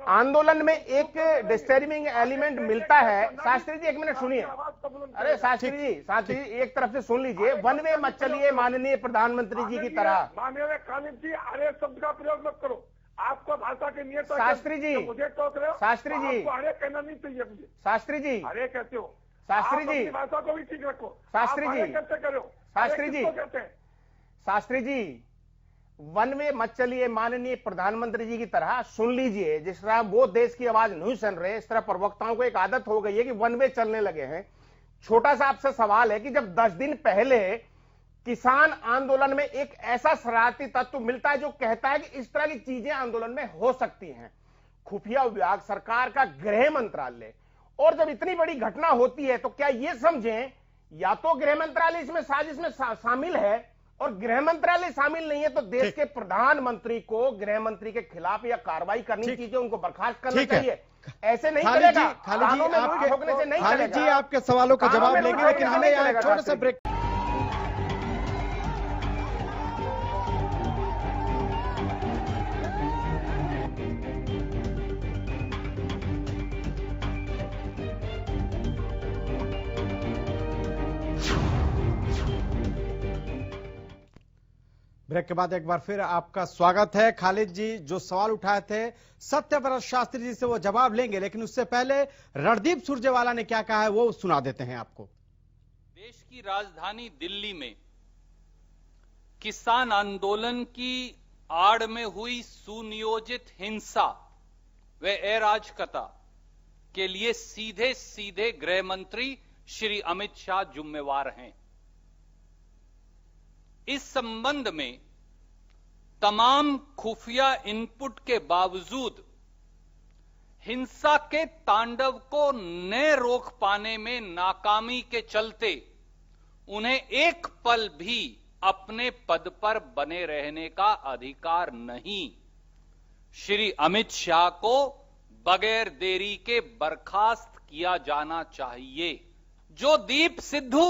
आंदोलन में एक डिस्टर्बिंग एलिमेंट मिलता है। शास्त्री जी एक मिनट सुनिए। अरे शास्त्री जी एक तरफ से सुन लीजिए। वन वे मत चलिए माननीय प्रधानमंत्री जी की तरह। माननीय खालिद जी अरे शब्द का प्रयोग मत करो। आपको भाषा के नियत शास्त्री जी, मुझे टोक रहे हो। शास्त्री जी अरे कहना नहीं चाहिए मुझे। शास्त्री जी अरे कहते हो। शास्त्री जी भाषा को भी ठीक रखो। शास्त्री जी कैसे करो? शास्त्री जी कहते हैं शास्त्री जी वन वे मत चलिए माननीय प्रधानमंत्री जी की तरह। सुन लीजिए, जिस तरह वो देश की आवाज नहीं सुन रहे, इस तरह प्रवक्ताओं को एक आदत हो गई है कि वन वे चलने लगे हैं। छोटा सा आपसे सवाल है कि जब 10 दिन पहले किसान आंदोलन में एक ऐसा शरारती तत्व मिलता है जो कहता है कि इस तरह की चीजें आंदोलन में हो सकती हैं, खुफिया विभाग, सरकार का गृह मंत्रालय, और जब इतनी बड़ी घटना होती है तो क्या ये समझें या तो गृह मंत्रालय इसमें साजिश में शामिल है, और गृह मंत्रालय शामिल नहीं है तो देश के प्रधानमंत्री को गृह मंत्री के खिलाफ या कार्रवाई करनी चाहिए, उनको बर्खास्त करना चाहिए। ऐसे नहीं चलेगा। खालिद जी आपके सवालों का जवाब लेंगे, लेकिन हमें यहाँ एक छोटा सा ब्रेक। ब्रेक के बाद एक बार फिर आपका स्वागत है। खालिद जी जो सवाल उठाए थे सत्यव्रत शास्त्री जी से वो जवाब लेंगे, लेकिन उससे पहले रणदीप सुरजेवाला ने क्या कहा है वो सुना देते हैं आपको। देश की राजधानी दिल्ली में किसान आंदोलन की आड़ में हुई सुनियोजित हिंसा व अराजकता के लिए सीधे सीधे गृह मंत्री श्री अमित शाह जिम्मेवार हैं। इस संबंध में तमाम खुफिया इनपुट के बावजूद हिंसा के तांडव को न रोक पाने में नाकामी के चलते उन्हें एक पल भी अपने पद पर बने रहने का अधिकार नहीं। श्री अमित शाह को बगैर देरी के बर्खास्त किया जाना चाहिए। जो दीप सिद्धू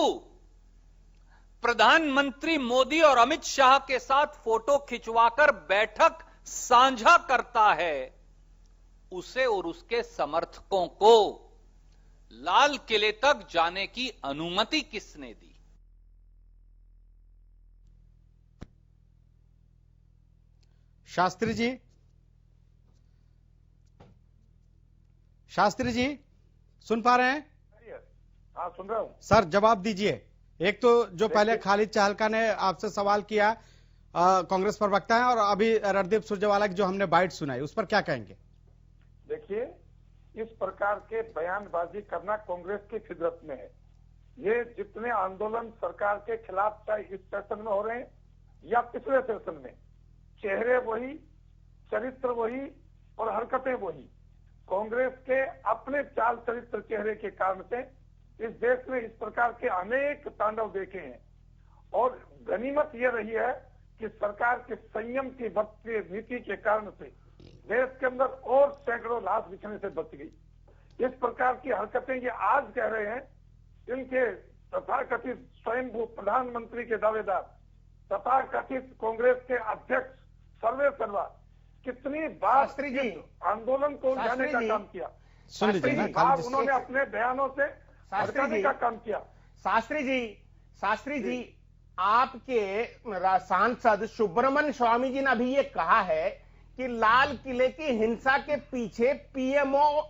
प्रधानमंत्री मोदी और अमित शाह के साथ फोटो खिंचवाकर बैठक साझा करता है, उसे और उसके समर्थकों को लाल किले तक जाने की अनुमति किसने दी? शास्त्री जी सुन पा रहे हैं? हाँ सुन रहा हूं सर, जवाब दीजिए। एक तो जो पहले खालिद चाहलका ने आपसे सवाल किया, कांग्रेस प्रवक्ता है, और अभी रणदीप सुरजेवाला की जो हमने बाइट सुनाई, उस पर क्या कहेंगे? देखिए, इस प्रकार के बयानबाजी करना कांग्रेस की फितरत में है। ये जितने आंदोलन सरकार के खिलाफ चाहे इस सेशन में हो रहे हैं या पिछले सेशन में, चेहरे वही, चरित्र वही और हरकतें वही। कांग्रेस के अपने चाल चरित्र चेहरे के कारण से इस देश में इस प्रकार के अनेक तांडव देखे हैं, और गनीमत यह रही है कि सरकार के संयम की भक्ति नीति के कारण से देश के अंदर और सैकड़ों लाश बिछने से बच गई। इस प्रकार की हरकतें ये आज कह रहे हैं, इनके तथाकथित स्वयंभू प्रधानमंत्री के दावेदार, तथाकथित कांग्रेस के अध्यक्ष सर्वे सर्वा, कितनी बार शास्त्री जी, आंदोलन को उलझाने का काम किया, सुन लीजिए ना, बार उन्होंने अपने बयानों से भड़काने का काम किया। शास्त्री जी, आपके सांसद सुब्रमण्य स्वामी जी ने अभी ये कहा है कि लाल किले की हिंसा के पीछे पीएमओ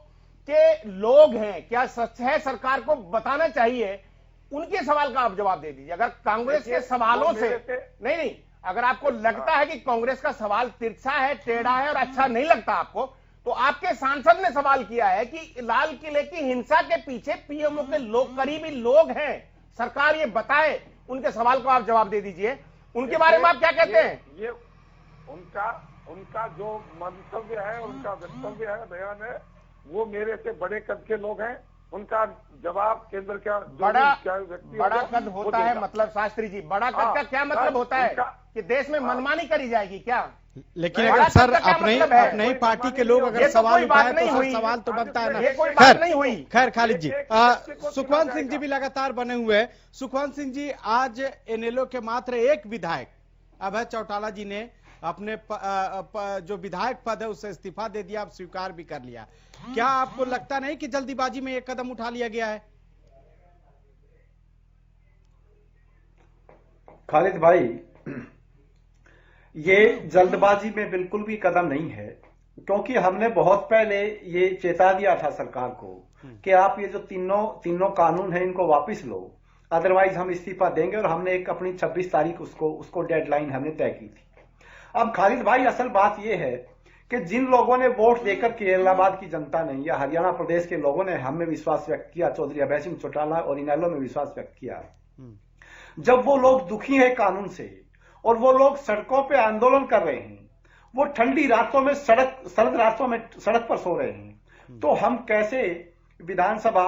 के लोग हैं। क्या सच है? सरकार को बताना चाहिए। उनके सवाल का आप जवाब दे दीजिए। अगर कांग्रेस के सवालों से नहीं, अगर आपको लगता है कि कांग्रेस का सवाल तिरछा है, टेढ़ा है और अच्छा नहीं लगता आपको, तो आपके सांसद ने सवाल किया है कि लाल किले की हिंसा के पीछे पीएमओ के लोग, करीबी लोग हैं। सरकार ये बताए। उनके सवाल को आप जवाब दे दीजिए। उनके बारे में आप क्या कहते हैं? ये उनका जो मंतव्य है, उनका वक्तव्य है, बयान है, वो मेरे से बड़े कद के लोग हैं। उनका जवाब केंद्र का बड़ा कद होता है, मतलब शास्त्री जी, बड़ा कद का क्या मतलब होता है? कि देश में मनमानी करी जाएगी क्या? लेकिन अगर सर अपने ही पार्टी के लोग अगर सवाल उठाए तो सवाल तो बनता है ना। खैर नहीं हुई। खैर खालिद जी, सुखवंत सिंह जी भी लगातार बने हुए हैं। सुखवंत सिंह जी, आज इनेलो के मात्र एक विधायक अभय चौटाला जी ने अपने जो विधायक पद है उससे इस्तीफा दे दिया, अब स्वीकार भी कर लिया। क्या आपको लगता नहीं कि जल्दीबाजी में एक कदम उठा लिया गया है? खालिद भाई, ये जल्दबाजी में बिल्कुल भी कदम नहीं है, क्योंकि हमने बहुत पहले ये चेता दिया था सरकार को कि आप ये जो तीनों कानून हैं इनको वापस लो, अदरवाइज हम इस्तीफा देंगे। और हमने एक अपनी 26 तारीख उसको डेडलाइन हमने तय की थी। अब खालिद भाई, असल बात यह है कि जिन लोगों ने वोट देकर के इलाहाबाद की जनता ने या हरियाणा प्रदेश के लोगों ने हम में विश्वास व्यक्त किया, चौधरी अभय सिंह चौटाला और इनेलो में विश्वास व्यक्त किया, जब वो लोग दुखी हैं कानून से और वो लोग सड़कों पे आंदोलन कर रहे हैं, वो ठंडी रातों में सर्द रातों में सड़क पर सो रहे हैं, तो हम कैसे विधानसभा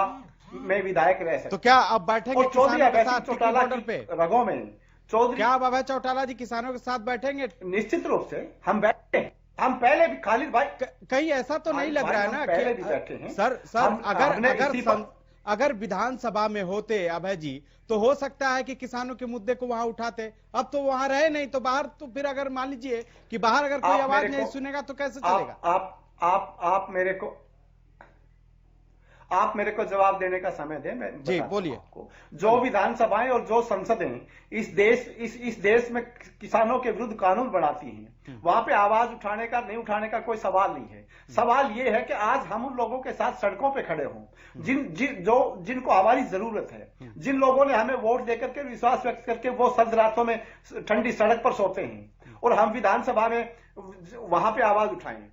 में विधायक रह सकते? तो क्या अब बैठेंगे चौधरी अभय सिंह चौटाला की रगों में? क्या अब अभय चौटाला जी किसानों के साथ बैठेंगे? निश्चित रूप से हम बैठे हैं। हम पहले भी, खालिद भाई, कहीं ऐसा तो नहीं लग रहा है ना पहले भी बैठे हैं। सर, अगर विधानसभा में होते अभय जी, तो हो सकता है कि किसानों के मुद्दे को वहां उठाते। अब तो वहां रहे नहीं, तो बाहर, तो फिर अगर मान लीजिए कि बाहर अगर कोई आवाज नहीं सुनेगा तो कैसे चलेगा? आप मेरे को जवाब देने का समय दें। मैं जी बोलिए। जो विधानसभाएं और जो संसदें इस देश में किसानों के विरुद्ध कानून बनाती हैं, वहां पे आवाज उठाने का नहीं उठाने का कोई सवाल नहीं है। सवाल ये है कि आज हम उन लोगों के साथ सड़कों पे खड़े हों जिनको हमारी जरूरत है, जिन लोगों ने हमें वोट देकर के विश्वास व्यक्त करके वो सर्द रातों में ठंडी सड़क पर सोते हैं, और हम विधानसभा में वहां पे आवाज उठाएं।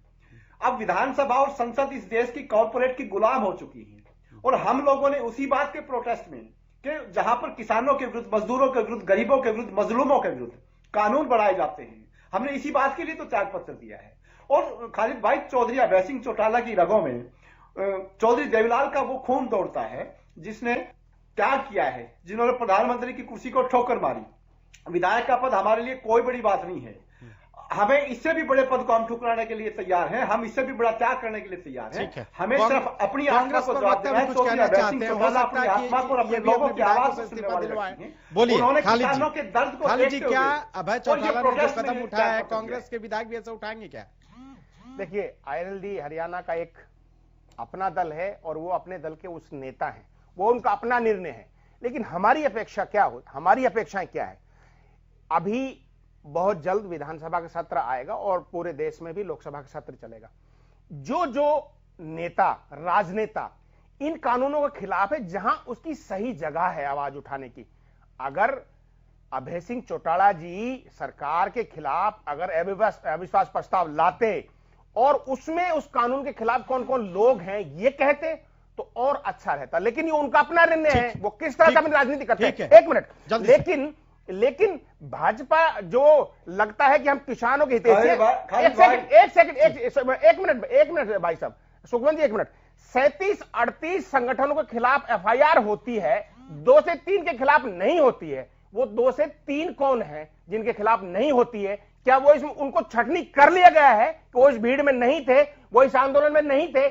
अब विधानसभा और संसद इस देश की कॉर्पोरेट की गुलाम हो चुकी है, और हम लोगों ने उसी बात के प्रोटेस्ट में कि जहां पर किसानों के विरुद्ध, मजदूरों के विरुद्ध, गरीबों के विरुद्ध, मजलूमों के विरुद्ध कानून बढ़ाए जाते हैं, हमने इसी बात के लिए तो त्याग पत्र दिया है। और खालिद भाई, चौधरी अभय सिंह चौटाला की रगों में चौधरी देवीलाल का वो खून दौड़ता है जिसने त्याग किया है, जिन्होंने प्रधानमंत्री की कुर्सी को ठोकर मारी। विधायक का पद हमारे लिए कोई बड़ी बात नहीं है, हमें इससे भी बड़े पद को हम ठुकराने के लिए तैयार हैं, हम इससे भी बड़ा त्याग करने के लिए तैयार हैं। हमें सिर्फ अपनी आत्मा को जवाब देना है। चौधरी अभय सिंह चौटाला अपनी आत्मा को, अपने लोगों की आवाज को सुनने वाले व्यक्ति हैं। बोलिए उन्होंने किसानों के दर्द को देखते हुए, क्या अभय चौटाला ने जो कदम उठाया है, कांग्रेस के विधायक भी ऐसा उठाएंगे क्या? देखिए, आईएनएलडी हरियाणा का एक अपना दल है और वो अपने दल के उस नेता हैं, वो उनका अपना निर्णय है। लेकिन हमारी अपेक्षा क्या हो, हमारी अपेक्षाएं क्या है? अभी बहुत जल्द विधानसभा का सत्र आएगा और पूरे देश में भी लोकसभा का सत्र चलेगा। जो नेता, राजनेता इन कानूनों के खिलाफ है, जहां उसकी सही जगह है आवाज उठाने की, अगर अभय सिंह चौटाला जी सरकार के खिलाफ अगर अविश्वास प्रस्ताव लाते और उसमें उस कानून के खिलाफ कौन कौन लोग हैं ये कहते तो और अच्छा रहता। लेकिन ये उनका अपना निर्णय है, वो किस तरह से अपनी राजनीति करते हैं। एक मिनट, लेकिन भाजपा जो लगता है कि हम किसानों के हित, एक मिनट भाई साहब, सुखवंत जी एक मिनट, 37-38 संगठनों के खिलाफ एफआईआर होती है, 2 से 3 के खिलाफ नहीं होती है। वो 2 से 3 कौन है जिनके खिलाफ नहीं होती है? क्या वो इसमें उनको छटनी कर लिया गया है कि वो इस भीड़ में नहीं थे, वो इस आंदोलन में नहीं थे?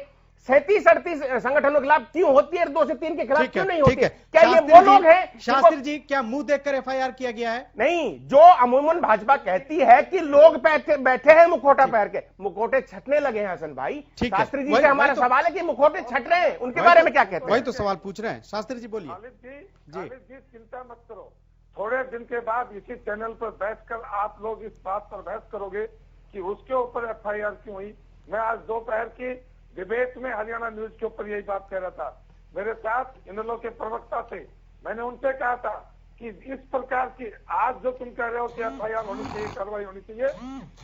37-38 संगठनों के खिलाफ क्यों होती है, 2 से 3 के खिलाफ क्यों नहीं होती? क्या ये वो लोग हैं? शास्त्री जी, क्या मुंह देखकर एफआईआर किया गया है? नहीं, जो अमूमन भाजपा कहती है कि लोग बैठे हैं मुखौटा पहन के, मुखौटे छटने लगे हैं हसन भाई। शास्त्री जी से हमारा सवाल है कि मुखौटे छट रहे हैं, उनके बारे में क्या कहते हैं? वही तो सवाल पूछ रहे हैं। शास्त्री जी बोलिए। खालिद जी चिंता मत करो, थोड़े दिन के बाद इसी चैनल पर बैठकर आप लोग इस बात पर बहस करोगे कि उसके ऊपर एफआईआर क्यों हुई। मैं आज दोपहर की डिबेट में हरियाणा न्यूज के ऊपर यही बात कह रहा था। मेरे साथ इनेलो के प्रवक्ता थे, मैंने उनसे कहा था कि इस प्रकार की आज जो तुम कह रहे हो कि एफआईआर होनी चाहिए, कार्रवाई होनी चाहिए,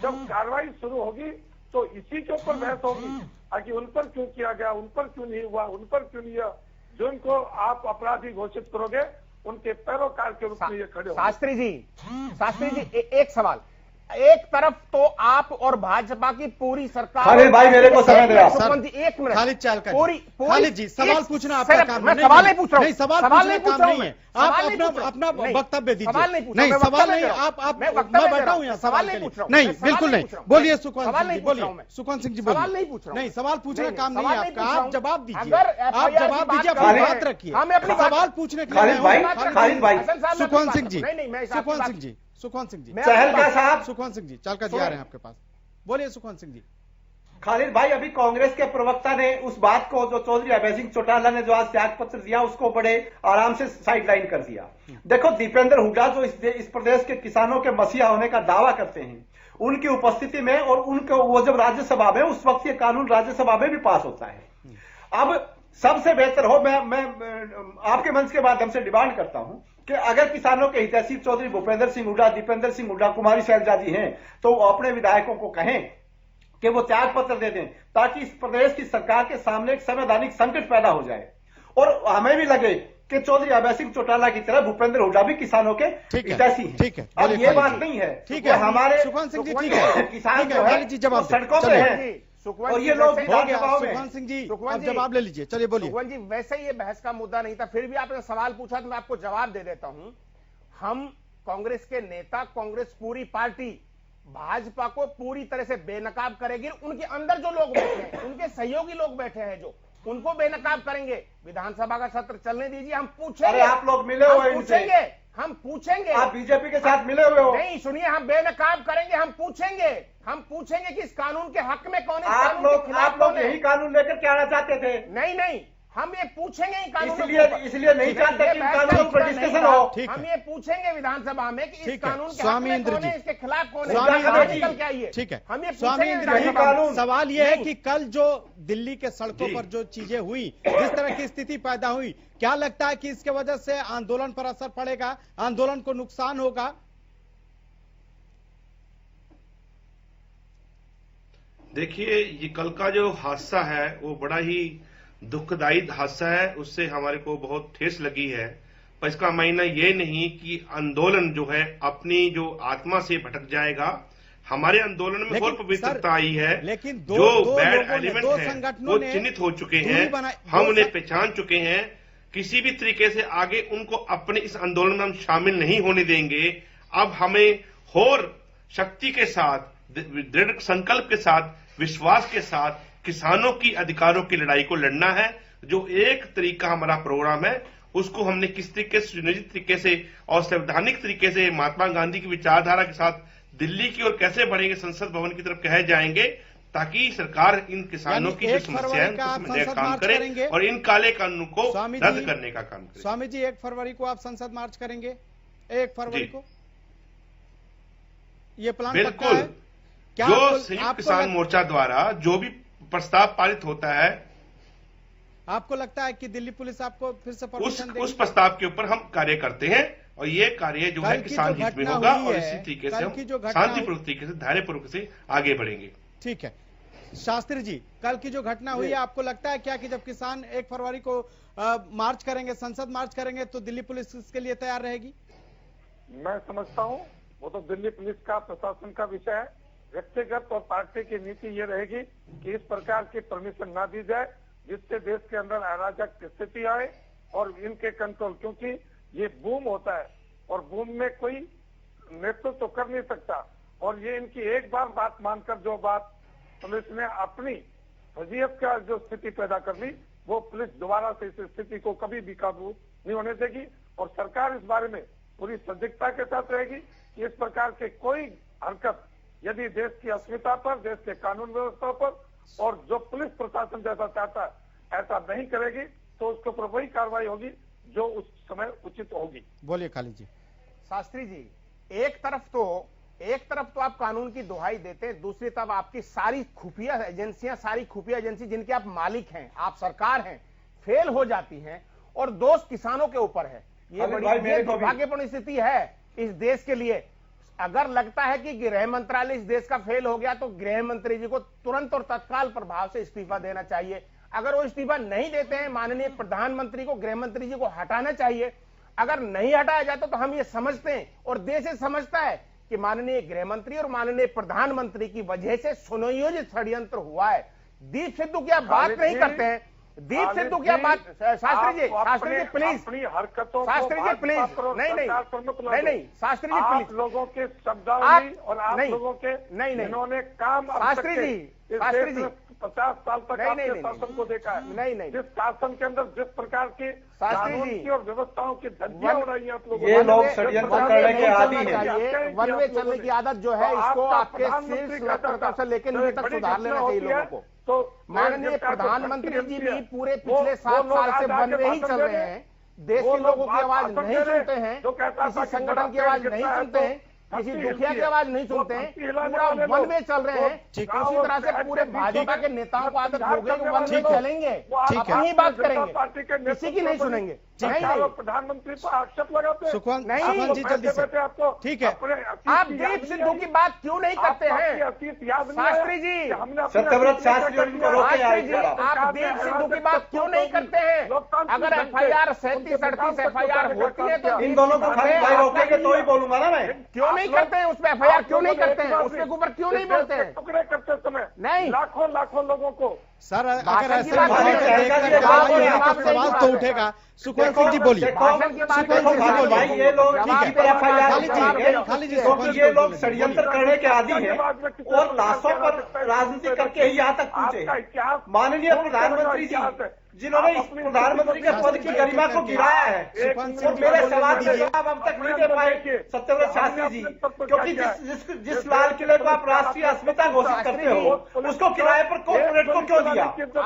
जब कार्रवाई शुरू होगी तो इसी के ऊपर बहस होगी कि उन पर क्यों किया गया, उन पर क्यों नहीं हुआ, उन पर क्यों नहीं हुआ। जो इनको आप अपराधी घोषित करोगे उनके पैरोकार के रूप में ये खड़े हो। शास्त्री जी एक सवाल, एक तरफ तो आप और भाजपा की पूरी सरकार। खालिद भाई मेरे को समय दे। एक मिनट खालिद चालकर, खालिद जी सवाल पूछना आपका काम नहीं। सवाल नहीं पूछ रहा हूं, सवाल पूछना काम नहीं है। आप अपना वक्तव्य दीजिए। नहीं सवाल नहीं, आप मैं बैठा हूं यहाँ सवाल नहीं पूछ रहा हूं। नहीं बिल्कुल नहीं, बोलिए सुखवंत सिंह जी, बोलिए सुखवंत सिंह जी बोलिए। सवाल नहीं पूछ रहा हूं। नहीं सवाल पूछना काम नहीं है आपका, आप जवाब दीजिए, आप जवाब दीजिए, अपनी बात रखिए। सवाल पूछने के लिए खालिद भाई सुखवंत सिंह जी, सुखवंत सिंह जी चहलका साहब, सुखवंत सिंह जी चालका जी आ रहे हैं आपके पास, बोलिए सुखवंत सिंह जी। खालिद भाई अभी कांग्रेस के प्रवक्ता ने उस बात को जो चौधरी अभय सिंह चौटाला ने जो आज त्याग पत्र दिया उसको बड़े आराम से साइडलाइन कर दिया। देखो दीपेंद्र हुड्डा जो इस प्रदेश के किसानों के मसीहा होने का दावा करते हैं, उनकी उपस्थिति में और उनको वो जब राज्यसभा में उस वक्त ये कानून राज्यसभा में भी पास होता है। अब सबसे बेहतर हो, मैं आपके मंच के माध्यम से डिमांड करता हूं कि अगर किसानों के हितैषी चौधरी भूपेंद्र सिंह हुड्डा, दीपेंद्र सिंह हुड्डा, कुमारी शैलजा जी हैं तो वो अपने विधायकों को कहें कि वो त्याग पत्र दे दें ताकि इस प्रदेश की सरकार के सामने एक संवैधानिक संकट पैदा हो जाए और हमें भी लगे कि चौधरी अभय सिंह चौटाला की तरह भूपेंद्र हुड्डा भी किसानों के हितैषी हैं। ठीक है, अब ये बात नहीं है, ठीक है हमारे सुखवंत सिंह जी, ठीक है किसान जो है सड़कों पे हैं और ये लोग सुखवंत सिंह जी आप जवाब ले लीजिए, चलिए बोलिए। सुखवंत जी वैसे ये बहस का मुद्दा नहीं था, फिर भी आपने सवाल पूछा तो मैं आपको जवाब दे देता हूं। हम कांग्रेस के नेता, कांग्रेस पूरी पार्टी भाजपा को पूरी तरह से बेनकाब करेगी। उनके अंदर जो लोग बैठे हैं, उनके सहयोगी लोग बैठे हैं जो, उनको बेनकाब करेंगे। विधानसभा का सत्र चलने दीजिए, हम पूछेंगे। अरे आप लोग मिले हुए पूछेंगे, हम पूछेंगे। आप बीजेपी के साथ मिले हुए हो? नहीं सुनिए, हम बेनकाब करेंगे, हम पूछेंगे कि इस कानून के हक में कौन है। आप लोग यही कानून लेकर के आना चाहते थे? नहीं, हम ये पूछेंगे इसलिए नहीं चाहते कि कानून पर डिस्कशन हो। हम ये पूछेंगे विधानसभा में कि इस कानून के स्वामी इंद्र जी, इसके खिलाफ कौन है, क्या ये? ठीक है, हम ये स्वामी इंद्र जी, सवाल ये है कि कल जो दिल्ली के सड़कों पर जो चीजें हुई, जिस तरह की स्थिति पैदा हुई, क्या लगता है कि इसके वजह से आंदोलन पर असर पड़ेगा, आंदोलन को नुकसान होगा? देखिए ये कल का जो हादसा है वो बड़ा ही दुखदायी हादसा है, उससे हमारे को बहुत ठेस लगी है। पर इसका मायना ये नहीं कि आंदोलन जो है अपनी जो आत्मा से भटक जाएगा। हमारे आंदोलन में और पवित्रता आई है, लेकिन जो बैड एलिमेंट है वो चिन्हित हो चुके हैं, हम उन्हें पहचान चुके हैं। किसी भी तरीके से आगे उनको अपने इस आंदोलन में हम शामिल नहीं होने देंगे। अब हमें और शक्ति के साथ, दृढ़ संकल्प के साथ, विश्वास के साथ किसानों की अधिकारों की लड़ाई को लड़ना है। जो एक तरीका हमारा प्रोग्राम है उसको हमने किस तरीके से सुनियोजित तरीके से और संवैधानिक तरीके से महात्मा गांधी की विचारधारा के साथ दिल्ली की ओर कैसे बढ़ेंगे, संसद भवन की तरफ कहे जाएंगे, ताकि सरकार इन किसानों की जो समस्या है उसको काम करे और इन काले कानून को रद्द करने का काम करे। स्वामी जी 1 फरवरी को आप संसद मार्च करेंगे? 1 फरवरी को ये प्लान पक्का है? जो संयुक्त किसान मोर्चा द्वारा जो भी प्रस्ताव पारित होता है, आपको लगता है कि दिल्ली पुलिस आपको फिर से परमिशन देगी? उस प्रस्ताव के ऊपर हम कार्य करते हैं और ये कार्य जो है किसान हित में होगा और इसी तरीके से हम शांतिपूर्वक तरीके से, धैर्यपूर्वक से आगे बढ़ेंगे। ठीक है शास्त्री जी, कल की जो घटना हुई है आपको लगता है क्या कि जब किसान 1 फरवरी को मार्च करेंगे, संसद मार्च करेंगे, तो दिल्ली पुलिस इसके लिए तैयार रहेगी? मैं समझता हूँ वो तो दिल्ली पुलिस का, प्रशासन का विषय है। व्यक्तिगत और पार्टी की नीति ये रहेगी कि इस प्रकार की परमिशन ना दी जाए जिससे देश के अंदर अराजक स्थिति आए और इनके कंट्रोल, क्योंकि ये बूम होता है और बूम में कोई नेतृत्व तो कर नहीं सकता। और ये इनकी एक बार बात मानकर जो बात पुलिस ने अपनी फजीयत का जो स्थिति पैदा कर ली, वो पुलिस दोबारा से इस स्थिति को कभी भी काबू नहीं होने देगी। और सरकार इस बारे में पूरी सजगता के साथ रहेगी कि इस प्रकार के कोई हरकत यदि देश की अस्मिता पर, देश के कानून व्यवस्था पर और जो पुलिस प्रशासन जैसा चाहता है ऐसा नहीं करेगी तो उसके ऊपर वही कार्रवाई होगी जो उस समय उचित होगी। बोलिए खालिद जी। शास्त्री जी, एक तरफ तो आप कानून की दुहाई देते हैं, दूसरी तरफ आपकी सारी खुफिया एजेंसी जिनके आप मालिक हैं, आप सरकार हैं, फेल हो जाती हैं और दोष किसानों के ऊपर है। ये बड़ी दुर्भाग्यपूर्ण स्थिति है इस देश के लिए। अगर लगता है कि गृह मंत्रालय इस देश का फेल हो गया तो गृह मंत्री जी को तुरंत और तत्काल प्रभाव से इस्तीफा देना चाहिए। अगर वो इस्तीफा नहीं देते हैं, माननीय प्रधानमंत्री को, गृह मंत्री जी को हटाना चाहिए। अगर नहीं हटाया जाता तो हम ये समझते हैं और देश ये समझता है कि माननीय गृह मंत्री और माननीय प्रधानमंत्री की वजह से सुनियोजित षड्यंत्र हुआ है। दीप सिद्धू की आप बात नहीं करते हैं। दीप सिद्धू की आप बात, शास्त्री जी प्लीज, शास्त्री जी प्लीज, नहीं, शास्त्री जी प्लीज, लोगों के शब्दावली और आप लोगों के इन्होंने काम, शास्त्री जी 50 साल तक आपके शासन को देखा है। नहीं, जिस शासन के अंदर जिस प्रकार की कानून की और व्यवस्थाओं की धज्जियां हो रही है आप लोगों, ये लोग षड्यंत्र करने के आदी हैं। वन वे चलने की आदत जो है, इसको आपके शीर्ष स्तर से लेकर नीचे तक सुधार लेना चाहिए लोगों को। तो माननीय प्रधानमंत्री जी भी पूरे पिछले 7 साल से वन वे ही चल रहे हैं। देश के लोगों की आवाज नहीं सुनते हैं, किसी संगठन की आवाज नहीं सुनते हैं, किसी दुखिया की आवाज नहीं सुनते हैं, पूरा वन वे चल रहे हैं। इसी तरह से पूरे भाजपा के नेताओं को आदत हो गई, वन वे चलेंगे, अपनी बात करेंगे, किसी की नहीं सुनेंगे। प्रधानमंत्री पर आक्षेप लगाते हैं। नहीं जी, जल्दी से आपको ठीक है। आप दीप सिद्धू की बात क्यों नहीं करते हैं शास्त्री जी? सत्यव्रत शास्त्री को रोके आप दीप सिद्धू की बात क्यों नहीं करते हैं? अगर FIR 37-38 FIR होती है तो इन दोनों को भाई रोकेंगे तो ही बोलूंगा ना मैं। क्यों नहीं करते हैं? उसमें FIR क्यों नहीं करते हैं? उसके ऊपर क्यों नहीं बोलते हैं? टुकड़े करते समय नहीं, लाखों लोगों को। सर अगर ऐसे सवाल तो उठेगा। सुखवंत सिंह जी बोलिए। ये लोग षड्यंत्र करने के आदी हैं और लाशों पर राजनीति करके ही यहाँ तक पहुंचे। माननीय प्रधानमंत्री जी जिन्होंने इस प्रधानमंत्री के पद की गरिमा को गिराया है और मेरे सवाल के जवाब अब तक नहीं दे पाए सत्यव्रत शास्त्री जी, क्योंकि जिस लाल किले को आप राष्ट्रीय अस्मिता घोषित करते हो उसको किराए पर कॉर्पोरेट को क्यों दिया?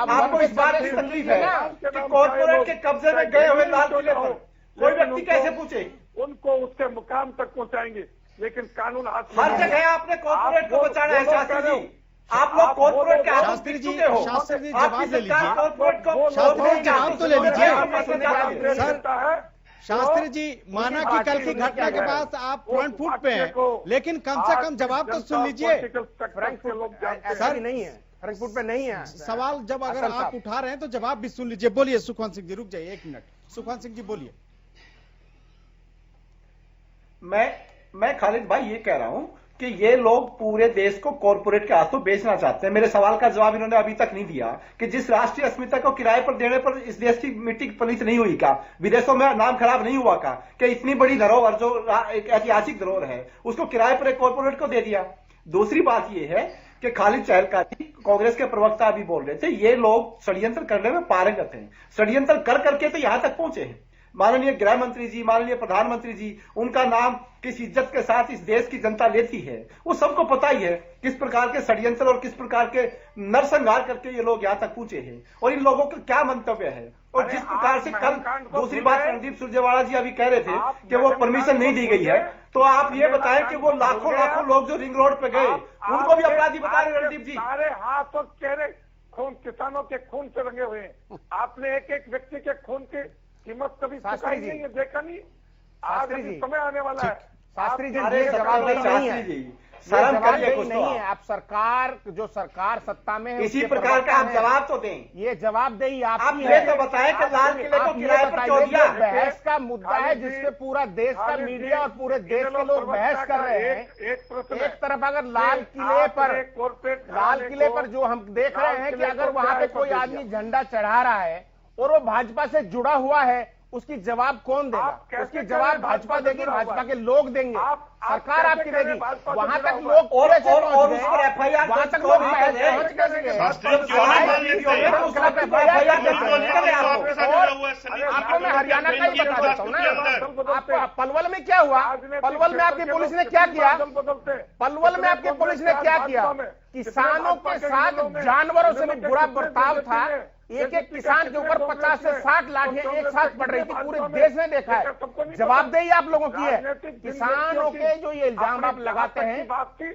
आपको इस बात की तकलीफ है कि कॉर्पोरेट के कब्जे में गए हुए लाल किले पर कोई व्यक्ति कैसे पूछे? उनको उसके मुकाम तक पहुंचाएंगे, लेकिन कानून हर जगह आपने कॉर्पोरेट को बचाना है शास्त्री जी। आप लोग कॉर्पोरेट के हाथों में चुके हो। शास्त्री जी जवाब ले लीजिए। कॉर्पोरेट को शास्त्री जी जवाब तो ले लीजिए। सर शास्त्री जी, माना कि कल की घटना के बाद आप फ्रंट फुट पे हैं, लेकिन कम से कम जवाब तो सुन लीजिए। सर नहीं है, फ्रंट फुट पे नहीं है सवाल। जब अगर आप उठा रहे हैं तो जवाब भी सुन लीजिए। बोलिए सुखवंत सिंह जी, रुक जाइए 1 मिनट। सुखवंत सिंह जी बोलिए। मैं खालिद भाई ये कह रहा हूं कि ये लोग पूरे देश को कॉर्पोरेट के हाथों बेचना चाहते हैं। मेरे सवाल का जवाब इन्होंने अभी तक नहीं दिया कि जिस राष्ट्रीय अस्मिता को किराए पर देने पर इस देश की मिट्टी पलीत नहीं हुई का, विदेशों में नाम खराब नहीं हुआ का, कि इतनी बड़ी धरोहर जो एक ऐतिहासिक धरोहर है उसको किराए पर एक कॉर्पोरेट को दे दिया। दूसरी बात यह है कि खालिद चहलकानी कांग्रेस के प्रवक्ता अभी बोल रहे थे, ये लोग षड्यंत्र करने में पारंगत हैं। षड्यंत्र कर करके तो यहां तक पहुंचे हैं। माननीय गृह मंत्री जी, माननीय प्रधानमंत्री जी, उनका नाम किस इज्जत के साथ इस देश की जनता लेती है वो सबको पता ही है, किस प्रकार के षड्यंत्र और किस प्रकार के नरसंहार करके ये लोग यहाँ तक पहुंचे हैं और इन लोगों का क्या मंतव्य है। और जिस प्रकार से कल दूसरी बात रणदीप सुरजेवाला जी अभी कह रहे थे कि वो परमिशन नहीं दी गई है, तो आप ये बताएं कि वो लाखों लोग जो रिंग रोड पे गए उनको भी अपराधी बता रहे रणदीप जी। सारे हाथ और चेहरे खून, किसानों के खून से रंगे हुए हैं। आपने एक व्यक्ति के खून के कीमत कभी चुकाई नहीं है, देखा नहीं। आज समय आने वाला है। शास्त्री जी ये जवाबदेही नहीं है, शर्म करिए कुछ नहीं है। आप सरकार जो सरकार सत्ता में है इसी प्रकार का आप जवाब तो दें। ये जवाबदेही आप ये तो बताएं कि लाल किले को किराए पर क्यों दिया? बहस का मुद्दा है जिसपे पूरा देश का मीडिया और पूरे देश के लोग बहस कर रहे हैं। एक तरफ अगर लाल किले पर जो हम देख रहे हैं कि अगर वहां पे कोई आदमी झंडा चढ़ा रहा है और वो भाजपा से जुड़ा हुआ है उसकी जवाब कौन देगा? उसकी जवाब भाजपा देगी, भाजपा के लोग देंगे, सरकार आपकी देगी। वहां तक लोग और उस पर एफआईआर वहां तक लोग पहुंच कैसे गए? आपको मैं हरियाणा का ही बता देता हूँ ना। आपको पलवल में क्या हुआ? पलवल में आपकी पुलिस ने क्या किया? पलवल में आपकी पुलिस ने क्या किया? किसानों के साथ जानवरों से भी बुरा बर्ताव था। एक एक किसान के ऊपर 50 से 60 लाठियां एक साथ पड़ रही थी। पूरे देश ने देखा है। जवाबदेही आप लोगों की है। किसानों के जो ये इल्जाम आप लगाते हैं,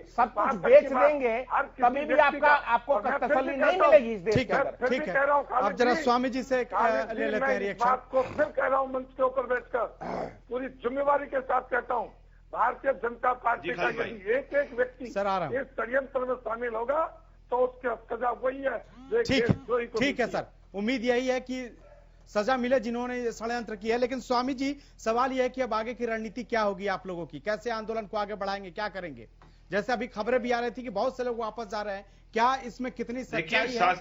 सब कुछ बेच देंगे, कभी भी आपको तसल्ली नहीं मिलेगी इस देश के अंदर। ठीक है, अब जरा स्वामी जी से ले लेते हैं रिएक्शन। बात को फिर कह रहा हूं मंच के ऊपर बैठकर, पूरी जिम्मेवारी के साथ कहता हूं, भारतीय जनता पार्टी का यदि एक एक व्यक्ति इस षड्यंत्र में शामिल होगा तो उसकी सजा वही है। ठीक है सर, उम्मीद यही है कि सजा मिले जिन्होंने ये षड्यंत्र किया है। लेकिन स्वामी जी, सवाल यह है कि अब आगे की रणनीति क्या होगी आप लोगों की? कैसे आंदोलन को आगे बढ़ाएंगे, क्या करेंगे? जैसे अभी खबरें भी आ रही थी कि बहुत से लोग वापस जा रहे हैं, क्या इसमें कितनी सच्चाई है?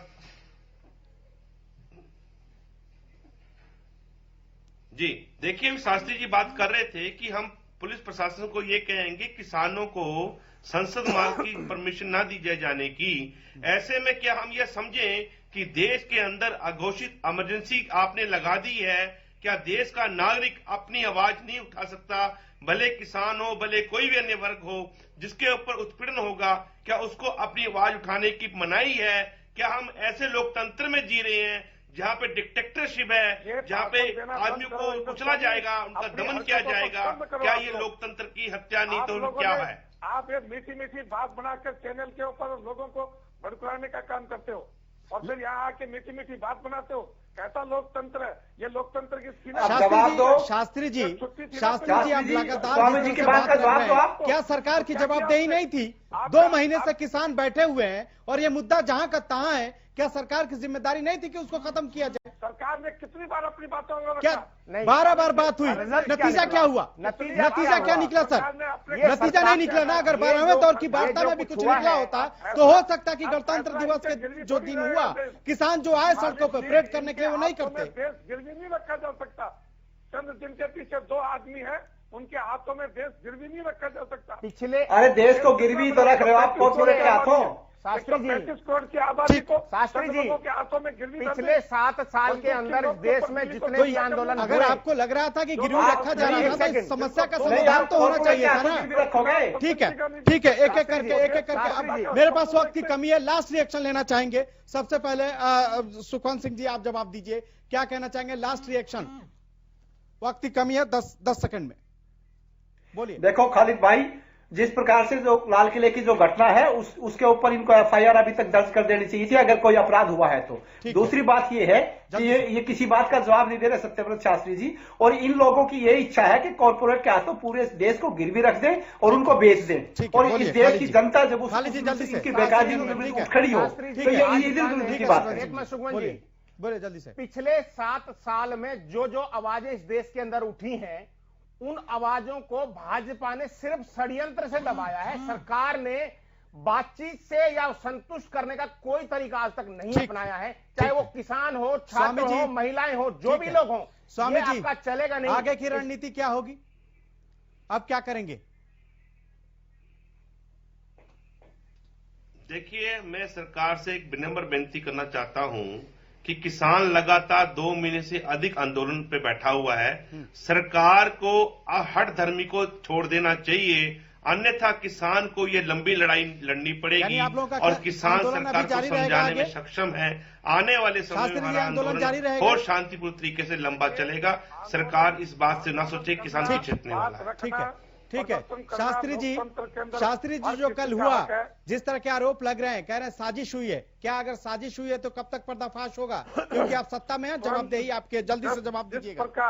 जी देखिए, शास्त्री जी बात कर रहे थे कि हम पुलिस प्रशासन को ये कहेंगे किसानों को संसद मार्ग की परमिशन ना दी जाने की। ऐसे में क्या हम ये समझें कि देश के अंदर अघोषित इमरजेंसी आपने लगा दी है? क्या देश का नागरिक अपनी आवाज नहीं उठा सकता? भले किसान हो, भले कोई भी अन्य वर्ग हो, जिसके ऊपर उत्पीड़न होगा, क्या उसको अपनी आवाज उठाने की मनाही है? क्या हम ऐसे लोकतंत्र में जी रहे हैं जहां पे डिक्टेटरशिप है, जहां पे आदमी को कुचला जाएगा, उनका दमन किया जाएगा? क्या ये लोकतंत्र की हत्या नहीं तो क्या है? आप एक मीठी मीठी बात बनाकर चैनल के ऊपर लोगों को भड़काने का काम करते हो और फिर यहाँ आके मीठी मीठी बात बनाते हो। कैसा लोकतंत्र है ये? लोकतंत्र की शास्त्री जी आप लगातार बात कर रहे हैं, क्या सरकार की जवाबदेही नहीं थी? 2 महीने से किसान बैठे हुए हैं और ये मुद्दा जहां का तहां है। क्या सरकार की जिम्मेदारी नहीं थी कि उसको खत्म किया जाए? सरकार ने कितनी बार अपनी बातों में क्या 12 बार बात हुई? नतीजा क्या हुआ? नतीजा क्या निकला सर? नतीजा नहीं निकला ना। अगर 12वें दौर की वार्ता में भी कुछ निकला होता तो हो सकता कि गणतंत्र दिवस के जो दिन हुआ, किसान जो आए सड़कों पर परेड करने के लिए, वो नहीं करते। देश गिरवी नहीं रखा जा सकता। चंद जिनके पीछे 2 आदमी है, उनके हाथों में देश गिरवी नहीं रखा जा सकता। पिछले अरे देश को गिरवी तो रख रहे हो आप कॉर्पोरेट के हाथों। शास्त्री जी, 35 करोड़ की आबादी को शास्त्री जी के हाथों में गिरवी पिछले 7 साल के अंदर इस देश में जितने भी आंदोलन, अगर आपको लग रहा था कि गिरवी रखा जा रहा था तो समस्या का समाधान तो होना चाहिए था ना। ठीक है, एक एक करके अब मेरे पास वक्त की कमी है, लास्ट रिएक्शन लेना चाहेंगे। सबसे पहले सुखवंत सिंह जी आप जवाब दीजिए, क्या कहना चाहेंगे? लास्ट रिएक्शन, वक्त की कमी है, 10 सेकंड में बोलिए। देखो खालिद भाई, जिस प्रकार से जो लाल किले की जो घटना है उसके ऊपर इनको एफआईआर अभी तक दर्ज कर देनी चाहिए थी अगर कोई अपराध हुआ है तो। दूसरी बात ये है कि ये किसी बात का जवाब नहीं दे रहे सत्यव्रत शास्त्री जी, और इन लोगों की ये इच्छा है कि कॉर्पोरेट के हाथों पूरे देश को गिरवी रख दें और उनको बेच दें, और इस देश की जनता जब उसकी बेकारी खड़ी हो तो ये की बात है। बोले जल्दी से। पिछले 7 साल में जो आवाजें इस देश के अंदर उठी हैं, उन आवाजों को भाजपा ने सिर्फ षड्यंत्र से दबाया है। सरकार ने बातचीत से या संतुष्ट करने का कोई तरीका आज तक नहीं अपनाया है, चाहे वो किसान हो, छात्र हो, महिलाएं हो, जो भी लोग हो। स्वामी जी, आपका चलेगा नहीं। आगे की रणनीति क्या होगी? अब क्या करेंगे? देखिए, मैं सरकार से एक विनम्र बेनती करना चाहता हूं कि किसान लगातार 2 महीने से अधिक आंदोलन पे बैठा हुआ है। सरकार को हठ धर्मी को छोड़ देना चाहिए, अन्यथा किसान को ये लंबी लड़ाई लड़नी पड़ेगी और किसान सरकार को समझाने में सक्षम है। आने वाले समय में हमारा आंदोलन और शांतिपूर्ण तरीके से लंबा चलेगा। सरकार इस बात से ना सोचे किसान पीछे हटने वाला है। ठीक है शास्त्री जी जो कल हुआ, जिस तरह के आरोप लग रहे हैं, कह रहे हैं साजिश हुई है, क्या अगर साजिश हुई है तो कब तक पर्दाफाश होगा? क्योंकि आप सत्ता में हैं, जवाबदेही आपके, जल्दी से जवाब दीजिएगा।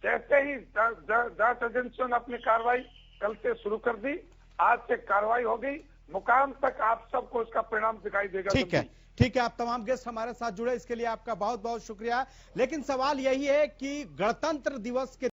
जैसे ही जांच एजेंसियों ने अपनी कार्रवाई कल से शुरू कर दी, आज से कार्रवाई हो गई, मुकाम तक आप सबको इसका परिणाम दिखाई देगा। ठीक है, आप तमाम गेस्ट हमारे साथ जुड़े, इसके लिए आपका बहुत बहुत शुक्रिया। लेकिन सवाल यही है कि गणतंत्र दिवस के